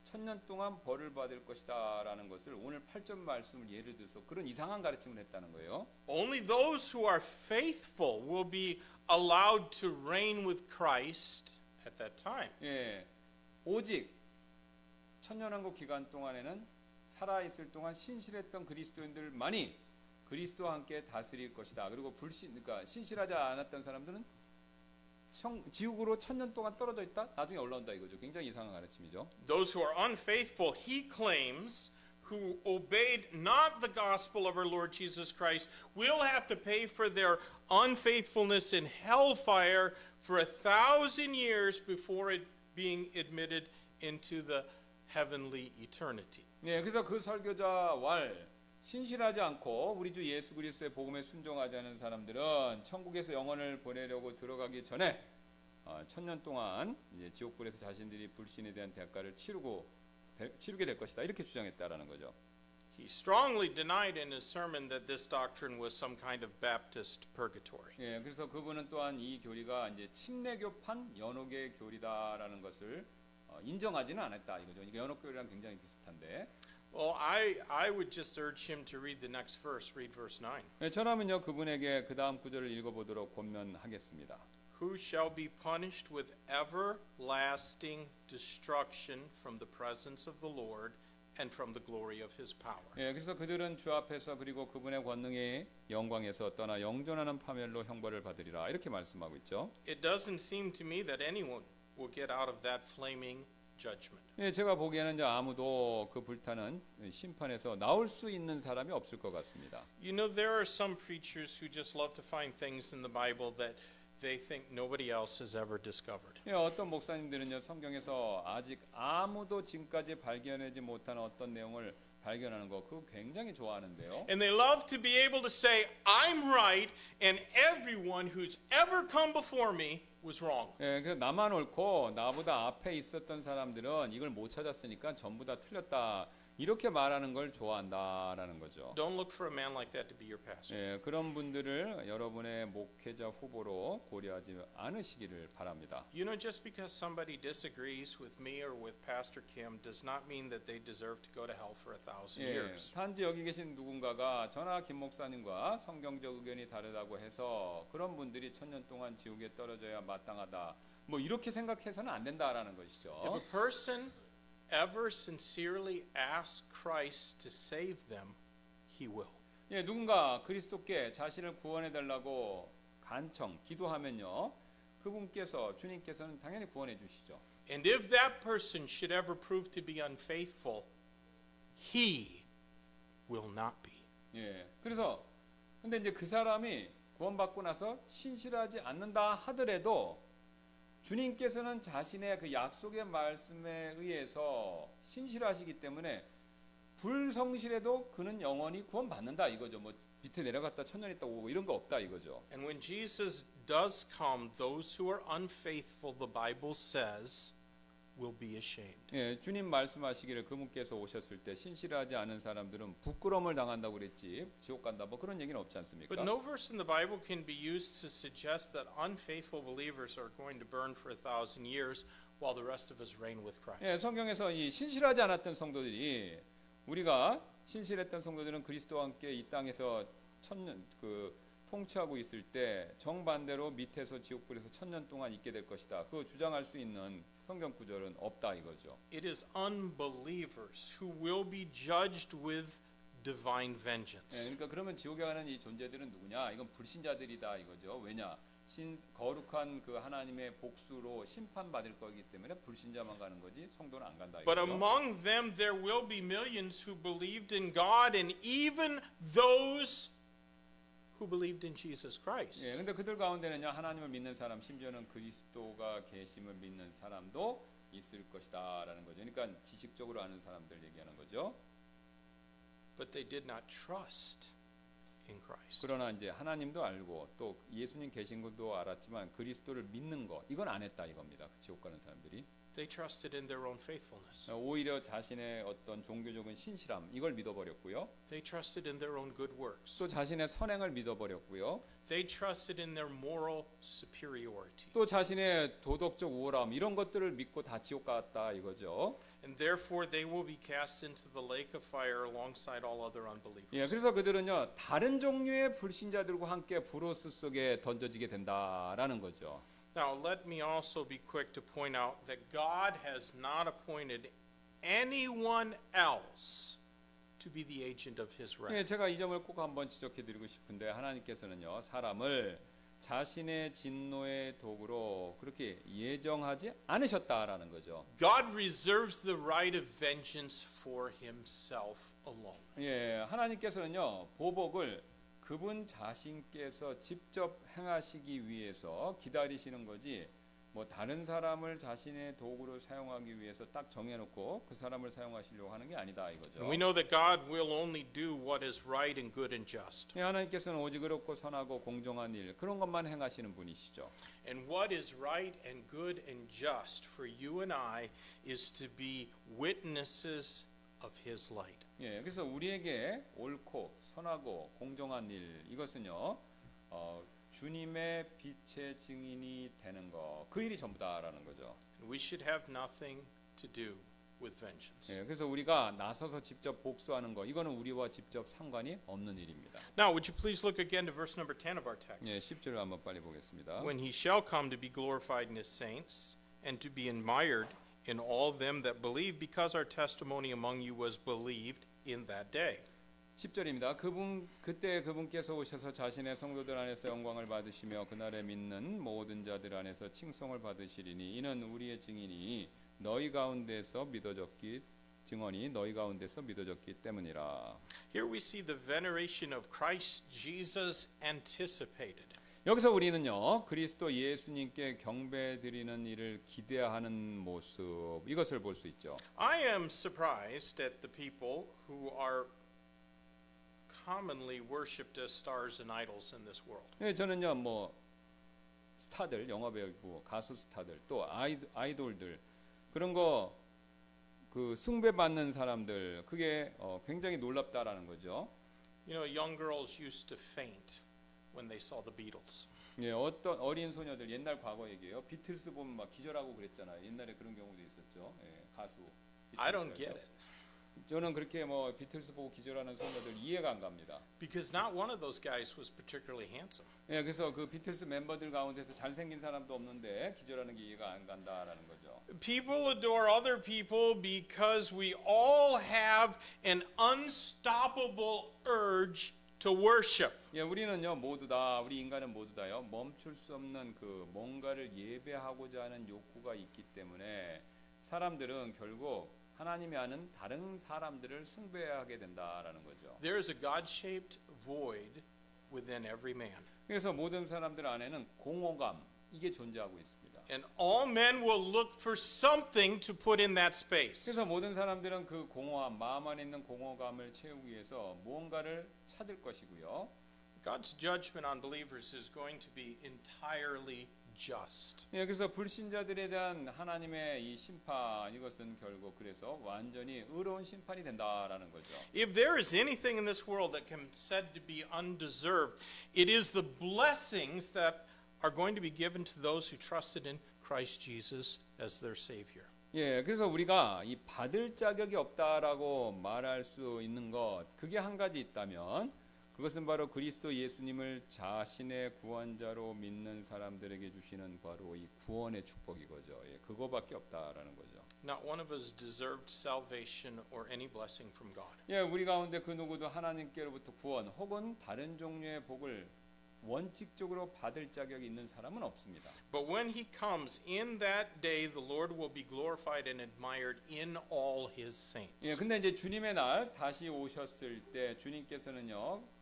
S1: 천년 동안 벌을 받을 것이다라는 것을 오늘 8절 말씀을 예를 들어서 그런 이상한 가르침을 했다는 거예요.
S2: Only those who are faithful will be allowed to reign with Christ at that time.
S1: 예, 오직 천년왕국 기간 동안에는 살아 있을 동안 신실했던 그리스도인들만이 그리스도와 함께 다스릴 것이다. 그리고 그러니까 신실하지 않았던 사람들은 지옥으로 천년 동안 떨어져 있다. 나중에 올라온다 이거죠. 굉장히 이상한 가르침이죠.
S2: Those who are unfaithful, he claims, who obeyed not the gospel of our Lord Jesus Christ, will have to pay for their unfaithfulness in hellfire for 1,000 years before it being admitted into the heavenly eternity.
S1: 예, 그래서 그 설교자 신실하지 않고 우리 주 예수 그리스도의 복음에 순종하지 않은 사람들은 천국에서 영혼을 보내려고 들어가기 전에 천년 동안 이제 지옥불에서 자신들이 불신에 대한 대가를 치르게 될 것이다 이렇게 주장했다라는 거죠.
S2: He strongly denied in his sermon that this doctrine was some kind of Baptist purgatory.
S1: 예, 그래서 그분은 또한 이 교리가 이제 침례교판 연옥의 교리다라는 것을 인정하지는 않았다 이거죠. 이게 연옥교리랑 굉장히 비슷한데.
S2: Well, I would just urge him to read the next verse. Read verse 9.
S1: 예, 저라면요 그분에게 그 다음 구절을 읽어보도록 권면하겠습니다.
S2: Who shall be punished with everlasting destruction from the presence of the Lord and from the glory of his power.
S1: 예, 그래서 그들은 주 앞에서 그리고 그분의 권능의 영광에서 떠나 영존하는 파멸로 형벌을 받으리라 이렇게 말씀하고 있죠.
S2: It doesn't seem to me that anyone will get out of that flaming judgment.
S1: 예, 제가 보기에는 이제 아무도 그 불타는 심판에서 나올 수 있는 사람이 없을 것 같습니다.
S2: You know, there are some preachers who just love to find things in the Bible that they think nobody else has ever discovered.
S1: 예, 어떤 목사님들은요 성경에서 아직 아무도 지금까지 발견하지 못한 어떤 내용을 발견하는 거 그거 굉장히 좋아하는데요.
S2: And they love to be able to say, I'm right, and everyone who's ever come before me was wrong.
S1: 예, 그래서 나만 옳고 나보다 앞에 있었던 사람들은 이걸 못 찾았으니까 전부 다 틀렸다. 이렇게 말하는 걸 좋아한다라는 거죠.
S2: Don't look for a man like that to be your pastor.
S1: 예, 그런 분들을 여러분의 목회자 후보로 고려하지 않으시기를 바랍니다.
S2: You know, just because somebody disagrees with me or with Pastor Kim does not mean that they deserve to go to hell for 1,000
S1: 예,
S2: years.
S1: 단지 여기 계신 누군가가 저나 김 목사님과 성경적 의견이 다르다고 해서 그런 분들이 1000년 동안 지옥에 떨어져야 마땅하다. 뭐 이렇게 생각해서는 안 된다라는 것이죠.
S2: If a person ever sincerely ask Christ to save them, he will.
S1: 예, 누군가 그리스도께 자신을 구원해 달라고 간청, 기도하면요. 그분께서 주님께서는 당연히 구원해 주시죠.
S2: And if that person should ever prove to be unfaithful, he will not be.
S1: 예. 그래서 근데 이제 그 사람이 구원받고 나서 신실하지 않는다 하더라도 주님께서는 자신의 그 약속의 말씀에 의해서 신실하시기 때문에 불성실해도 그는 영원히 구원받는다 이거죠. 뭐 밑에 내려갔다 1000년 있다 오고 이런 거 없다 이거죠.
S2: And when Jesus does come, those who are unfaithful, the Bible says, will be ashamed.
S1: 예, 주님 말씀하시기를 그분께서 오셨을 때 신실하지 않은 사람들은 부끄러움을 당한다고 그랬지 지옥 간다 뭐 그런 얘기는 없지 않습니까?
S2: But no verse in the Bible can be used to suggest that unfaithful believers are going to burn for 1,000 years while the rest of us reign with Christ.
S1: 예, 성경에서 이 신실하지 않았던 성도들이 우리가 신실했던 성도들은 그리스도와 함께 이 땅에서 1000년 그 통치하고 있을 때 정반대로 밑에서 지옥불에서 1000년 동안 있게 될 것이다. 그거 주장할 수 있는 성경 구절은 없다 이거죠.
S2: It is unbelievers who will be judged with divine
S1: 예,
S2: vengeance.
S1: 그러니까 그러면 지옥에 가는 이 존재들은 누구냐? 이건 불신자들이다 이거죠. 왜냐? 거룩한 그 하나님의 복수로 심판받을 거기 때문에 불신자만 가는 거지 성도는 안 간다
S2: But
S1: 이거죠.
S2: among them there will be millions who believed in God, and even those who believed in Jesus Christ.
S1: 예, 근데 그들 가운데는요 하나님을 믿는 사람, 심지어는 그리스도가 계심을 믿는 사람도 있을 것이다라는 거죠. 그러니까 지식적으로 아는 사람들 얘기하는 거죠.
S2: But they did not trust in Christ.
S1: 그러나 이제 하나님도 알고 또 예수님 계신 것도 알았지만 그리스도를 믿는 거 이건 안 했다 이겁니다. 그 지옥 가는 사람들이.
S2: They trusted in their own faithfulness.
S1: 오히려 자신의 어떤 종교적인 신실함 이걸 믿어버렸고요.
S2: They trusted in their own good works.
S1: 또 자신의 선행을 믿어버렸고요.
S2: They trusted in their moral superiority.
S1: 또 자신의 도덕적 우월함 이런 것들을 믿고 다 지옥 갔다 이거죠.
S2: And therefore they will be cast into the lake of fire alongside all other unbelievers.
S1: 예, 그래서 그들은요 다른 종류의 불신자들과 함께 불호스 속에 던져지게 된다라는 거죠.
S2: Now let me also be quick to point out that God has not appointed anyone else to be the agent of his wrath.
S1: 예, 제가 이 점을 꼭 한번 지적해드리고 싶은데 하나님께서는요 사람을 자신의 진노의 도구로 그렇게 예정하지 않으셨다라는 거죠.
S2: God reserves the right of vengeance for himself alone.
S1: 예, 하나님께서는요 보복을 그분 자신께서 직접 행하시기 위해서 기다리시는 거지 뭐 다른 사람을 자신의 도구로 사용하기 위해서 딱 정해놓고 그 사람을 사용하시려고 하는 게 아니다 이거죠.
S2: And we know that God will only do what is right and good and just.
S1: 예, 하나님께서는 오직 의롭고 선하고 공정한 일 그런 것만 행하시는 분이시죠.
S2: And what is right and good and just for you and I is to be witnesses of his light.
S1: 예, 그래서 우리에게 옳고 선하고 공정한 일 이것은요 주님의 빛의 증인이 되는 거, 그 일이 전부다라는 거죠.
S2: We should have nothing to do with vengeance.
S1: 예, 그래서 우리가 나서서 직접 복수하는 거, 이거는 우리와 직접 상관이 없는 일입니다.
S2: Now, would you please look again to verse number 10 of our text?
S1: 예, 10절을 한번 빨리 보겠습니다.
S2: When he shall come to be glorified in his saints and to be admired in all them that believe, because our testimony among you was believed in that day.
S1: 10절입니다. 그때 그분께서 오셔서 자신의 성도들 안에서 영광을 받으시며 그날에 믿는 모든 자들 안에서 칭송을 받으시리니 이는 우리의 증언이 너희 가운데서 믿어졌기 때문이라.
S2: Here we see the veneration of Christ Jesus anticipated.
S1: 여기서 우리는요 그리스도 예수님께 경배드리는 일을 기대하는 모습, 이것을 볼 수 있죠.
S2: I am surprised at the people who are commonly worshipped as stars and idols in this world.
S1: 예, 저는요 뭐 스타들, 영화배우, 가수 스타들, 또 아이돌들 그런 거 그 숭배받는 사람들, 그게 굉장히 놀랍다라는 거죠.
S2: You know, young girls used to faint when they saw the Beatles.
S1: 예, 어떤 어린 소녀들 옛날 과거 얘기예요. 비틀스 보면 막 기절하고 그랬잖아요. 옛날에 그런 경우도 있었죠. 예, 가수.
S2: I don't get it.
S1: 저는 그렇게 뭐 비틀스 보고 기절하는 소녀들 이해가 안 갑니다.
S2: Because not one of those guys was particularly handsome.
S1: 예, 그래서 그 비틀스 멤버들 가운데서 잘생긴 사람도 없는데 기절하는 게 이해가 안 간다라는 거죠.
S2: People adore other people because we all have an unstoppable urge to worship.
S1: 예, 우리는요 모두 다, 우리 인간은 모두 다요 멈출 수 없는 그 뭔가를 예배하고자 하는 욕구가 있기 때문에 사람들은 결국 하나님이 아는 다른 사람들을 숭배하게 된다라는 거죠.
S2: There is a God-shaped void within every man.
S1: 그래서 모든 사람들 안에는 공허감, 이게 존재하고 있습니다.
S2: And all men will look for something to put in that space.
S1: 그래서 모든 사람들은 그 공허함, 마음 안에 있는 공허감을 채우기 위해서 무언가를 찾을 것이고요.
S2: God's judgment on believers is going to be entirely just.
S1: 예, 그래서 불신자들에 대한 하나님의 이 심판, 이것은 결국 그래서 완전히 의로운 심판이 된다라는 거죠.
S2: If there is anything in this world that can be said to be undeserved, it is the blessings that are going to be given to those who trusted in Christ Jesus as their Savior.
S1: 예, 그래서 우리가 이 받을 자격이 없다라고 말할 수 있는 것, 그게 한 가지 있다면 그것은 바로 그리스도 예수님을 자신의 구원자로 믿는 사람들에게 주시는 바로 이 구원의 축복이거죠. 예, 그거밖에 없다라는 거죠.
S2: Not one of us deserved salvation or any blessing from God.
S1: 예, 우리 가운데 그 누구도 하나님께로부터 구원 혹은 다른 종류의 복을 원칙적으로 받을 자격이 있는 사람은 없습니다.
S2: But when he comes in that day, the Lord will be glorified and admired in all his saints.
S1: 예, 근데 이제 주님의 날 다시 오셨을 때 주님께서는요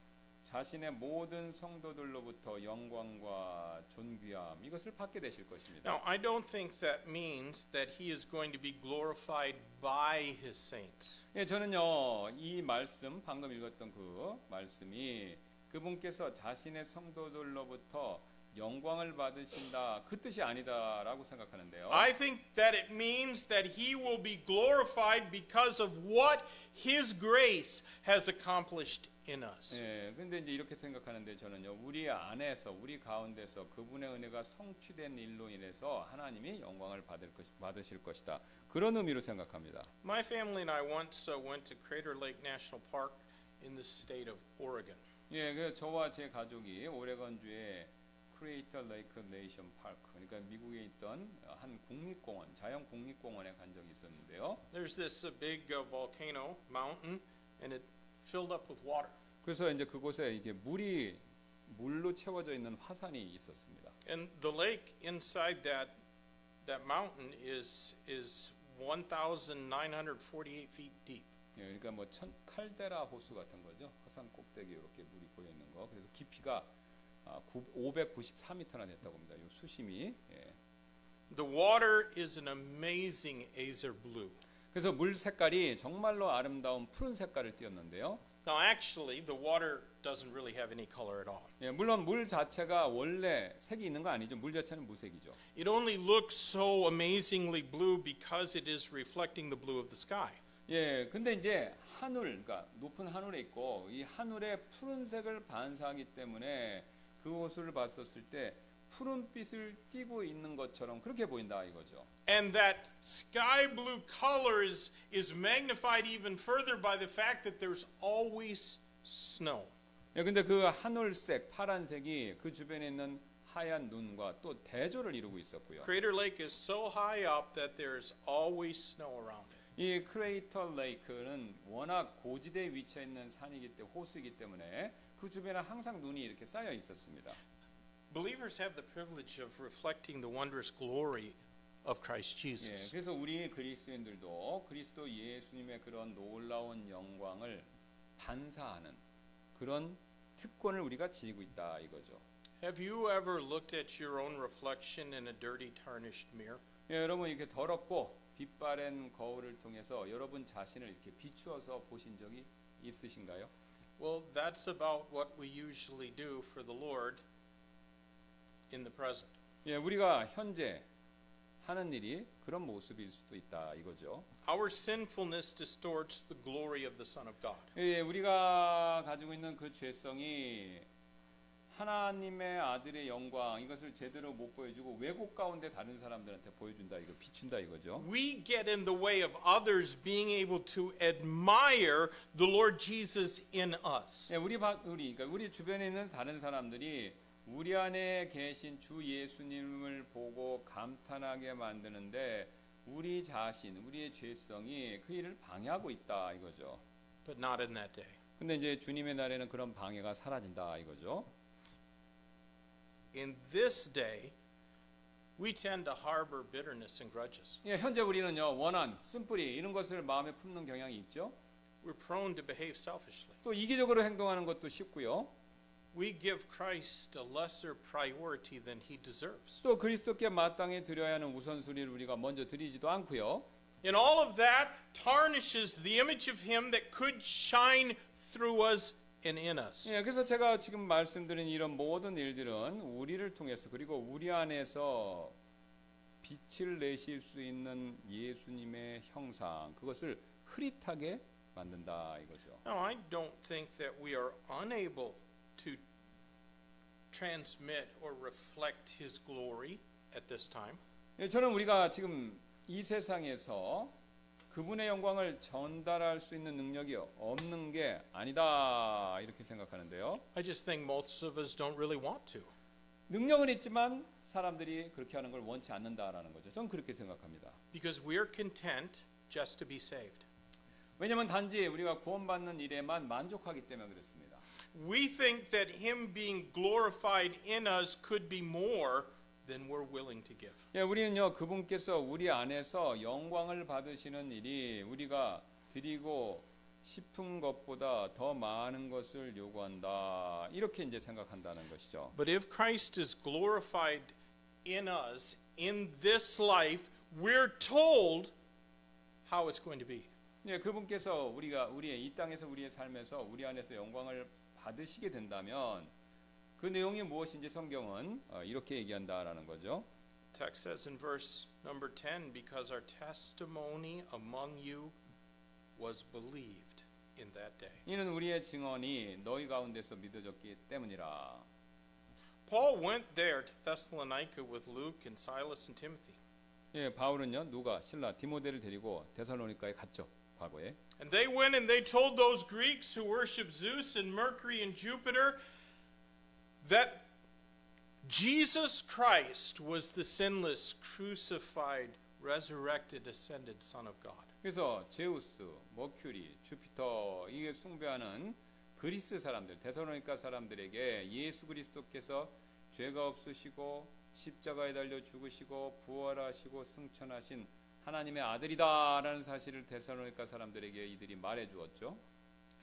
S1: 자신의 모든 성도들로부터 영광과 존귀함 이것을 받게 되실 것입니다.
S2: Now, I don't think that means that he is going to be glorified by his saints.
S1: 예, 저는요 이 말씀 방금 읽었던 그 말씀이 그분께서 자신의 성도들로부터 영광을 받으신다 그 뜻이 아니다라고 생각하는데요.
S2: I think that it means that he will be glorified because of what his grace has accomplished in us.
S1: 예, 근데 이제 이렇게 생각하는데 저는요 우리 안에서 우리 가운데서 그분의 은혜가 성취된 일로 인해서 하나님이 영광을 받으실 것이다 그런 의미로 생각합니다.
S2: My family and I once went to Crater Lake National Park in the state of Oregon.
S1: 예, 그 저와 제 가족이 오레곤주의 크레이터 레이크 네이션 파크, 그러니까 미국에 있던 한 국립공원, 자연 국립공원에 간 적이 있었는데요.
S2: There's this big volcano mountain, and it filled up with water.
S1: 그래서 이제 그곳에 이게 물로 채워져 있는 화산이 있었습니다.
S2: And the lake inside that mountain is 1,948 feet deep.
S1: 예, 그러니까 뭐 칼데라 호수 같은 거죠. 화산 꼭대기에 이렇게 물이 고여 있는 거. 그래서 깊이가 594m나 됐다고 합니다. 이 수심이. 예.
S2: The water is an amazing azure blue.
S1: 그래서 물 색깔이 정말로 아름다운 푸른 색깔을 띄었는데요.
S2: Now, actually, the water doesn't really have any color at all.
S1: 예, 물론 물 자체가 원래 색이 있는 거 아니죠. 물 자체는 무색이죠.
S2: It only looks so amazingly blue because it is reflecting the blue of the sky.
S1: 예, 근데 이제 하늘, 그러니까 높은 하늘에 있고 이 하늘의 푸른색을 반사하기 때문에 그곳을 봤었을 때 푸른빛을 띠고 있는 것처럼 그렇게 보인다 이거죠.
S2: And that sky blue color is magnified even further by the fact that there's always snow.
S1: 예, 근데 그 하늘색, 파란색이 그 주변에 있는 하얀 눈과 또 대조를 이루고 있었고요.
S2: Crater Lake is so high up that there's always snow around it.
S1: 이 크레이터 레이크는 워낙 고지대에 위치해 있는 산이기 때문에 호수이기 때문에 그 주변에 항상 눈이 이렇게 쌓여 있었습니다.
S2: Believers have the privilege of reflecting the wondrous glory of Christ
S1: 예,
S2: Jesus.
S1: 그래서 우리 그리스도인들도 그리스도 예수님의 그런 놀라운 영광을 반사하는 그런 특권을 우리가 지니고 있다 이거죠.
S2: Have you ever looked at your own reflection in a dirty, tarnished mirror?
S1: 예, 여러분 이렇게 더럽고 빛바랜 거울을 통해서 여러분 자신을 이렇게 비추어서 보신 적이 있으신가요?
S2: Well, that's about what we usually do for the Lord in the present.
S1: 예, 우리가 현재 하는 일이 그런 모습일 수도 있다 이거죠.
S2: Our sinfulness distorts the glory of the Son of God.
S1: 예, 우리가 가지고 있는 그 죄성이 하나님의 아들의 영광 이것을 제대로 못 보여주고 왜곡 가운데 다른 사람들한테 보여준다 이거 비춘다 이거죠.
S2: We get in the way of others being able to admire the Lord Jesus in us.
S1: 예, 그러니까 우리 주변에 있는 다른 사람들이 우리 안에 계신 주 예수님을 보고 감탄하게 만드는데 우리 자신, 우리의 죄성이 그 일을 방해하고 있다 이거죠.
S2: But not in that day.
S1: 근데 이제 주님의 날에는 그런 방해가 사라진다 이거죠.
S2: In this day, we tend to harbor bitterness and grudges.
S1: 예, 현재 우리는요 원한, 쓴뿌리 이런 것을 마음에 품는 경향이 있죠.
S2: We're prone to behave selfishly.
S1: 또 이기적으로 행동하는 것도 쉽고요.
S2: We give Christ a lesser priority than he deserves.
S1: 또 그리스도께 마땅히 드려야 하는 우선순위를 우리가 먼저 드리지도 않고요.
S2: And all of that tarnishes the image of him that could shine through us and in us.
S1: 예, 그래서 제가 지금 말씀드린 이런 모든 일들은 우리를 통해서 그리고 우리 안에서 빛을 내실 수 있는 예수님의 형상 그것을 흐릿하게 만든다 이거죠.
S2: Now, I don't think that we are unable to transmit or reflect his glory at this time.
S1: 예, 저는 우리가 지금 이 세상에서 그분의 영광을 전달할 수 있는 능력이 없는 게 아니다 이렇게 생각하는데요.
S2: I just think most of us don't really want to.
S1: 능력은 있지만 사람들이 그렇게 하는 걸 원치 않는다라는 거죠. 저는 그렇게 생각합니다.
S2: Because we're content just to be saved.
S1: 왜냐하면 단지 우리가 구원받는 일에만 만족하기 때문에 그렇습니다.
S2: We think that him being glorified in us could be more than we're willing to give.
S1: 예, 우리는요 그분께서 우리 안에서 영광을 받으시는 일이 우리가 드리고 싶은 것보다 더 많은 것을 요구한다 이렇게 이제 생각한다는 것이죠.
S2: But if Christ is glorified in us in this life, we're told how it's going to be.
S1: 예, 그분께서 우리의 이 땅에서 우리의 삶에서 우리 안에서 영광을 받으시게 된다면 그 내용이 무엇인지 성경은 이렇게 얘기한다라는 거죠.
S2: The text says in verse number 10, because our testimony among you was believed in that day.
S1: 이는 우리의 증언이 너희 가운데서 믿어졌기 때문이라.
S2: Paul went there to Thessalonica with Luke and Silas and Timothy.
S1: 예, 바울은요 누가 신라 디모데를 데리고 데살로니가에 갔죠. 과거에.
S2: And they went and they told those Greeks who worship Zeus and Mercury and Jupiter that Jesus Christ was the sinless, crucified, resurrected, ascended Son of God.
S1: 그래서 제우스, 머큐리, 주피터 이게 숭배하는 그리스 사람들, 데살로니가 사람들에게 예수 그리스도께서 죄가 없으시고 십자가에 달려 죽으시고 부활하시고 승천하신 하나님의 아들이다라는 사실을 데살로니가 사람들에게 이들이 말해 주었죠.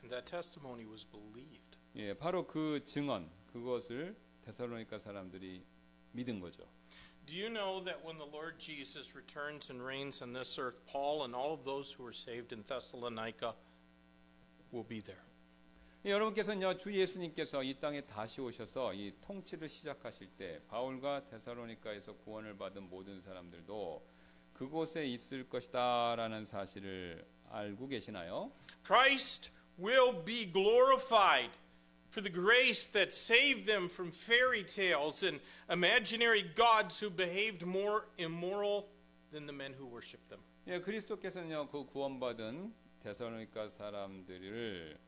S2: And that testimony was believed.
S1: 예, 바로 그 증언 그것을 데살로니가 사람들이 믿은 거죠.
S2: Do you know that when the Lord Jesus returns and reigns on this earth, Paul and all of those who were saved in Thessalonica will be there?
S1: 예, 여러분께서는요 주 예수님께서 이 땅에 다시 오셔서 이 통치를 시작하실 때 바울과 데살로니가에서 구원을 받은 모든 사람들도 그곳에 있을 것이다라는 사실을 알고 계시나요?
S2: Christ will be glorified for the grace that saved them from fairy tales and imaginary gods who behaved more immoral than the men who worshiped them.
S1: 예, 그리스도께서는요 그 구원받은 데살로니가 사람들을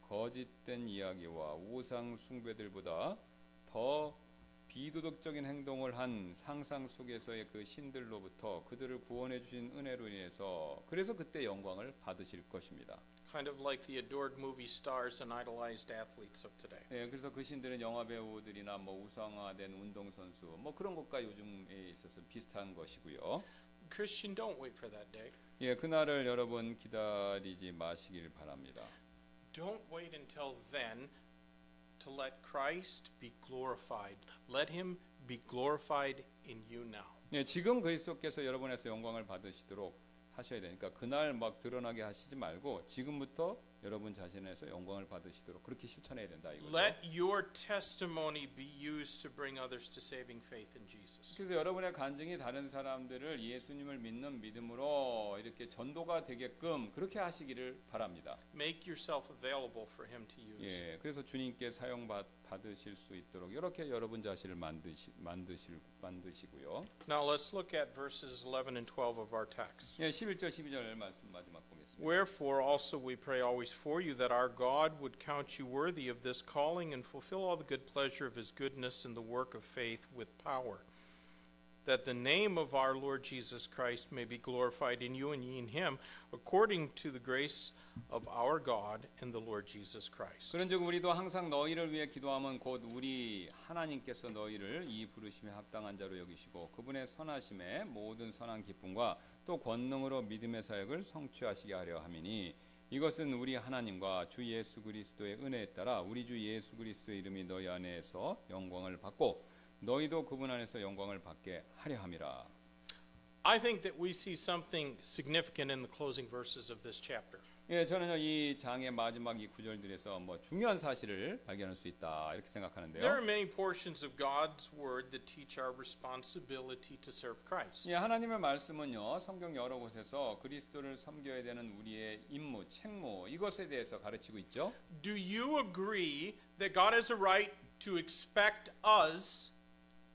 S1: 거짓된 이야기와 우상 숭배들보다 더 비도덕적인 행동을 한 상상 속에서의 그 신들로부터 그들을 구원해 주신 은혜로 인해서 그래서 그때 영광을 받으실 것입니다.
S2: Kind of like the adored movie stars and idolized athletes of today.
S1: 예, 그래서 그 신들은 영화 배우들이나 뭐 우상화된 운동 선수 뭐 그런 것과 요즘에 있어서 비슷한 것이고요.
S2: Christian, don't wait for that day.
S1: 예, 그날을 여러분 기다리지 마시길 바랍니다.
S2: Don't wait until then to let Christ be glorified. Let him be glorified in you now.
S1: 예, 지금 그리스도께서 여러분에서 영광을 받으시도록 하셔야 되니까 그날 막 드러나게 하시지 말고 지금부터 여러분 자신에서 영광을 받으시도록 그렇게 실천해야 된다 이거죠.
S2: Let your testimony be used to bring others to saving faith in Jesus.
S1: 그래서 여러분의 간증이 다른 사람들을 예수님을 믿는 믿음으로 이렇게 전도가 되게끔 그렇게 하시기를 바랍니다.
S2: Make yourself available for him to use.
S1: 예, 그래서 주님께 사용 받으실 수 있도록 이렇게 여러분 자신을 만드시고요.
S2: Now let's look at verses 11 and 12 of our text.
S1: 예, 11절 12절 말씀 마지막 보겠습니다.
S2: Wherefore also we pray always for you that our God would count you worthy of this calling and fulfill all the good pleasure of his goodness in the work of faith with power, that the name of our Lord Jesus Christ may be glorified in you and ye in him, according to the grace of our God and the Lord Jesus Christ.
S1: 그런즉 우리도 항상 너희를 위해 기도하면 곧 우리 하나님께서 너희를 이 부르심에 합당한 자로 여기시고 그분의 선하심에 모든 선한 기쁨과 또 권능으로 믿음의 사역을 성취하시게 하려 함이니 이것은 우리 하나님과 주 예수 그리스도의 은혜에 따라 우리 주 예수 그리스도의 이름이 너희 안에서 영광을 받고 너희도 그분 안에서 영광을 받게 하려 함이라.
S2: I think that we see something significant in the closing verses of this chapter.
S1: 예, 저는요 이 장의 마지막 이 구절들에서 뭐 중요한 사실을 발견할 수 있다 이렇게 생각하는데요.
S2: There are many portions of God's word that teach our responsibility to serve Christ.
S1: 예, 하나님의 말씀은요 성경 여러 곳에서 그리스도를 섬겨야 되는 우리의 임무, 책무 이것에 대해서 가르치고 있죠.
S2: Do you agree that God has a right to expect us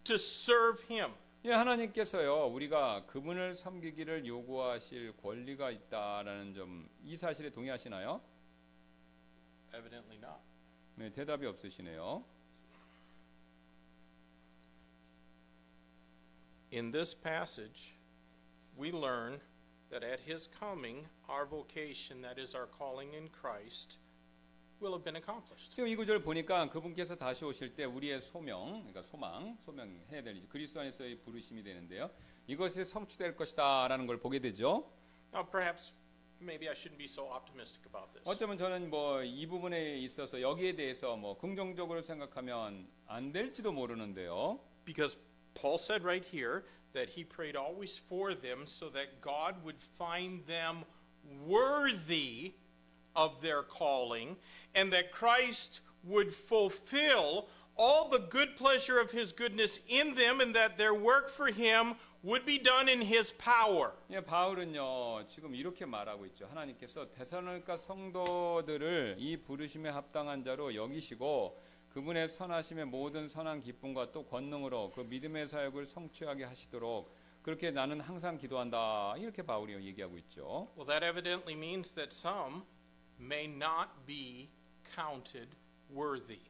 S2: to serve him?
S1: 예, 하나님께서요 우리가 그분을 섬기기를 요구하실 권리가 있다라는 점 이 사실에 동의하시나요?
S2: Evidently not.
S1: 네, 대답이 없으시네요.
S2: In this passage, we learn that at his coming, our vocation, that is our calling in Christ, will have been accomplished.
S1: 지금 이 구절 보니까 그분께서 다시 오실 때 우리의 소명, 그러니까 소명해야 될 그리스도 안에서의 부르심이 되는데요. 이것이 성취될 것이다라는 걸 보게 되죠.
S2: Now, perhaps, maybe I shouldn't be so optimistic about this.
S1: 어쩌면 저는 뭐 이 부분에 있어서 여기에 대해서 뭐 긍정적으로 생각하면 안 될지도 모르는데요.
S2: Because Paul said right here that he prayed always for them so that God would find them worthy of their calling and that Christ would fulfill all the good pleasure of his goodness in them and that their work for him would be done in his power.
S1: 예, 바울은요 지금 이렇게 말하고 있죠. 하나님께서 데살로니가 성도들을 이 부르심에 합당한 자로 여기시고 그분의 선하심의 모든 선한 기쁨과 또 권능으로 그 믿음의 사역을 성취하게 하시도록 그렇게 나는 항상 기도한다. 이렇게 바울이 얘기하고 있죠.
S2: Well, that evidently means that some may not be counted worthy.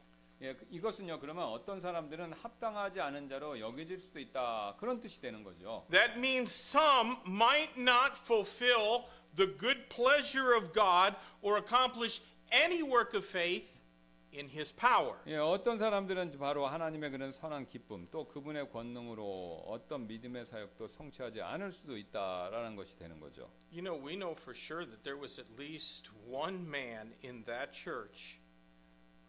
S1: 예, 이것은요. 그러면 어떤 사람들은 합당하지 않은 자로 여겨질 수도 있다. 그런 뜻이 되는 거죠.
S2: That means some might not fulfill the good pleasure of God or accomplish any work of faith in his power.
S1: 예, 어떤 사람들은 바로 하나님의 그런 선한 기쁨 또 그분의 권능으로 어떤 믿음의 사역도 성취하지 않을 수도 있다라는 것이 되는 거죠.
S2: You know, we know for sure that there was at least one man in that church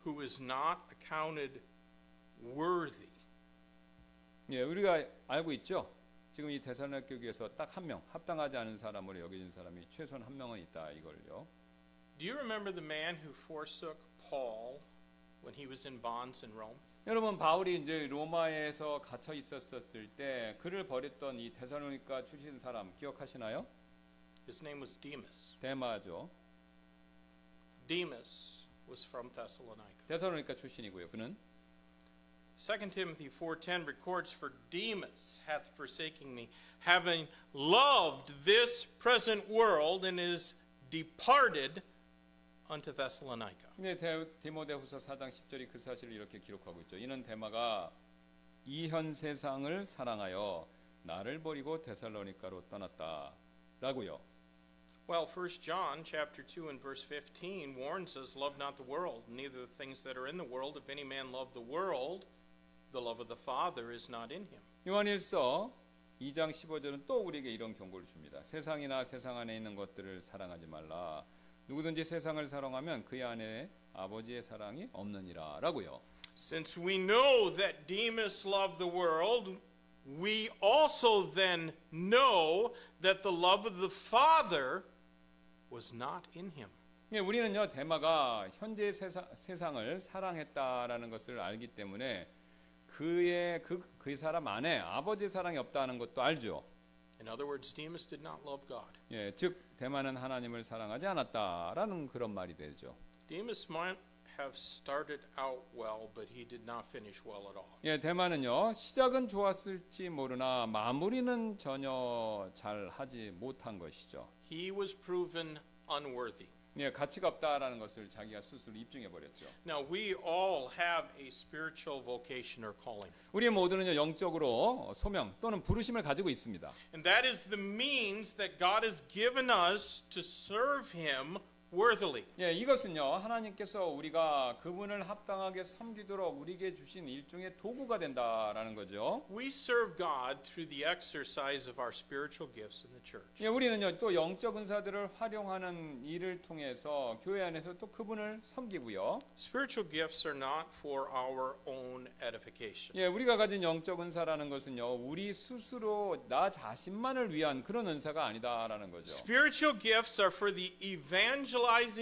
S2: who was not accounted worthy.
S1: 예, 우리가 알고 있죠. 지금 이 데살로니가 교회에서 딱 한 명, 합당하지 않은 사람으로 여겨진 사람이 최소한 한 명은 있다 이걸요.
S2: Do you remember the man who forsook Paul when he was in bonds in Rome?
S1: 여러분 바울이 이제 로마에서 갇혀 있었을 때 그를 버렸던 이 데살로니가 출신 사람 기억하시나요?
S2: His name was Demas.
S1: 데마죠.
S2: Demas was from Thessalonica.
S1: 데살로니가 출신이고요. 그는
S2: 2 Timothy 4:10 records, "For Demas hath forsaken me, having loved this present world, and is departed unto Thessalonica."
S1: 네, 디모데후서 4장 10절이 그 사실을 이렇게 기록하고 있죠. 이는 데마가 이 현 세상을 사랑하여 나를 버리고 데살로니가로 떠났다라고요.
S2: Well, 1 John chapter 2 and verse 15 warns us, "Love not the world, neither the things that are in the world. If any man love the world, the love of the Father is not in him."
S1: 요한일서 2장 15절은 또 우리에게 이런 경고를 줍니다. 세상이나 세상 안에 있는 것들을 사랑하지 말라. 누구든지 세상을 사랑하면 그의 안에 아버지의 사랑이 없느니라라고요.
S2: Since we know that Demas loved the world, we also then know that the love of the Father was not in him.
S1: 예, 우리는요 데마가 현재 세상을 사랑했다라는 것을 알기 때문에 그 사람 안에 아버지의 사랑이 없다는 것도 알죠.
S2: In other words, Demas did not love God.
S1: 예, 즉 데마는 하나님을 사랑하지 않았다라는 그런 말이 되죠.
S2: Demas might have started out well, but he did not finish well at all.
S1: 예, 데마는요 시작은 좋았을지 모르나 마무리는 전혀 잘 하지 못한 것이죠.
S2: He was proven unworthy.
S1: 예, 가치가 없다라는 것을 자기가 스스로 입증해 버렸죠.
S2: Now, we all have a spiritual vocation or calling.
S1: 우리 모두는요 영적으로 소명 또는 부르심을 가지고 있습니다.
S2: And that is the means that God has given us to serve him worthily.
S1: 예, 이것은요 하나님께서 우리가 그분을 합당하게 섬기도록 우리에게 주신 일종의 도구가 된다라는 거죠.
S2: We serve God through the exercise of our spiritual gifts in the church.
S1: 예, 우리는요 또 영적 은사들을 활용하는 일을 통해서 교회 안에서 또 그분을 섬기고요.
S2: Spiritual gifts are not for our own edification.
S1: 예, 우리가 가진 영적 은사라는 것은요 우리 스스로 나 자신만을 위한 그런 은사가 아니다라는 거죠.
S2: Spiritual gifts are for the evangelizing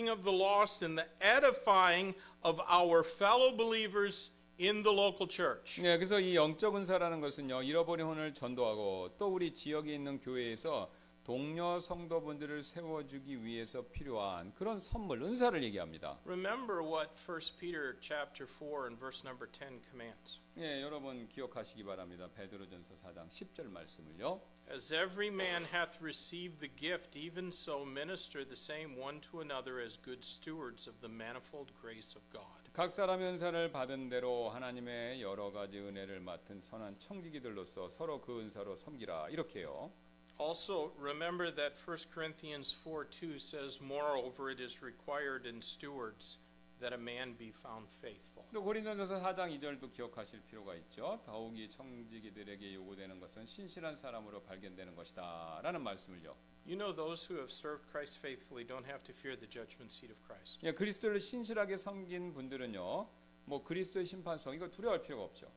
S2: of the lost and the edifying of our fellow believers in the local church.
S1: 네, 그래서 이 영적 은사라는 것은요 잃어버린 혼을 전도하고 또 우리 지역에 있는 교회에서 동료 성도분들을 세워주기 위해서 필요한 그런 선물, 은사를 얘기합니다.
S2: Remember what 1 Peter chapter 4 and verse number 10 commands.
S1: 예, 여러분 기억하시기 바랍니다. 베드로전서 4장 10절 말씀을요.
S2: As every man hath received the gift, even so minister the same one to another as good stewards of the manifold grace of God.
S1: 각 사람이 은사를 받은 대로 하나님의 여러 가지 은혜를 맡은 선한 청지기들로서 서로 그 은사로 섬기라 이렇게요.
S2: Also, remember that 1 Corinthians 4:2 says, "Moreover, it is required in stewards that a man be found faithful."
S1: 또 고린도전서 4장 2절도 기억하실 필요가 있죠. 더욱이 청지기들에게 요구되는 것은 신실한 사람으로 발견되는 것이다라는 말씀을요.
S2: You know, those who have served Christ faithfully don't have to fear the judgment seat of Christ.
S1: 예, 그리스도를 신실하게 섬긴 분들은요. 뭐 그리스도의 심판성 이거 두려워할 필요가 없죠.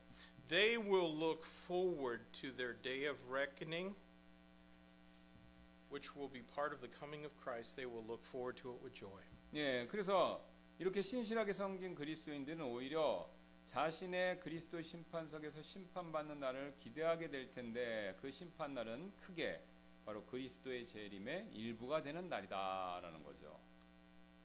S2: They will look forward to their day of reckoning, which will be part of the coming of Christ. They will look forward to it with joy.
S1: 예, 그래서 이렇게 신실하게 섬긴 그리스도인들은 오히려 자신의 그리스도 심판석에서 심판받는 날을 기대하게 될 텐데 그 심판 날은 크게 바로 그리스도의 재림의 일부가 되는 날이다라는 거죠.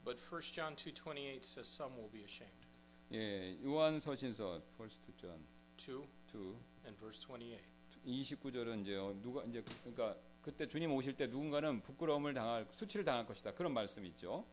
S2: But 1 John 2:28 says some will be ashamed.
S1: 예, 요한서신서 1 John
S2: 2
S1: 2
S2: and verse 28.
S1: 29절은 이제 그러니까 그때 주님 오실 때 누군가는 부끄러움을 당할 수치를 당할 것이다. 그런 말씀이 있죠.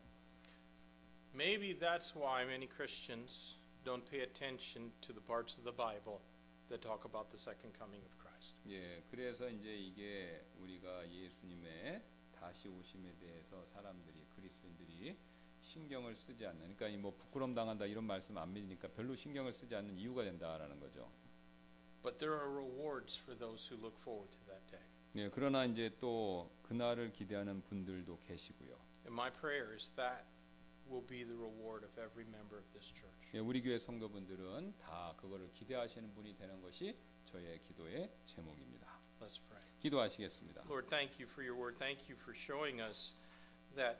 S2: Maybe that's why many Christians don't pay attention to the parts of the Bible that talk about the second coming of Christ.
S1: 예, 그래서 이제 이게 우리가 예수님의 다시 오심에 대해서 사람들이 그리스도인들이 신경을 쓰지 않는, 그러니까 이 뭐 부끄럼 당한다 이런 말씀 안 믿으니까 별로 신경을 쓰지 않는 이유가 된다라는 거죠.
S2: But there are rewards for those who look forward to that day.
S1: 예, 그러나 이제 또 그날을 기대하는 분들도 계시고요.
S2: And my prayer is that will be the reward of every member of this church.
S1: 예, 우리 교회 성도분들은 다 그거를 기대하시는 분이 되는 것이 저의 기도의 제목입니다.
S2: Let's pray.
S1: 기도하시겠습니다.
S2: Lord, thank you for your word. Thank you for showing us that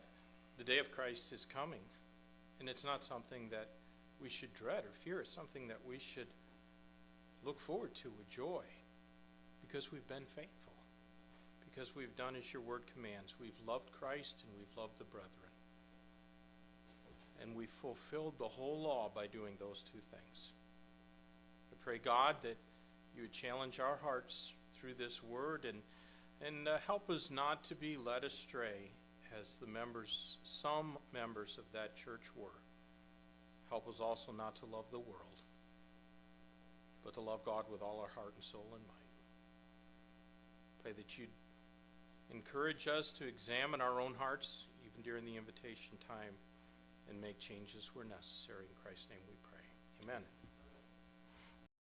S2: the day of Christ is coming. And it's not something that we should dread or fear. It's something that we should look forward to with joy because we've been faithful. because we've done as your word commands. We've loved Christ and we've loved the brethren. And we fulfilled the whole law by doing those two things. I pray, God, that you would challenge our hearts through this word and help us not to be led astray as some members of that church were. Help us also not to love the world, but to love God with all our heart and soul and might. Pray that you'd encourage us to examine our own hearts, even during the invitation time, and make changes where necessary. In Christ's name we pray. Amen.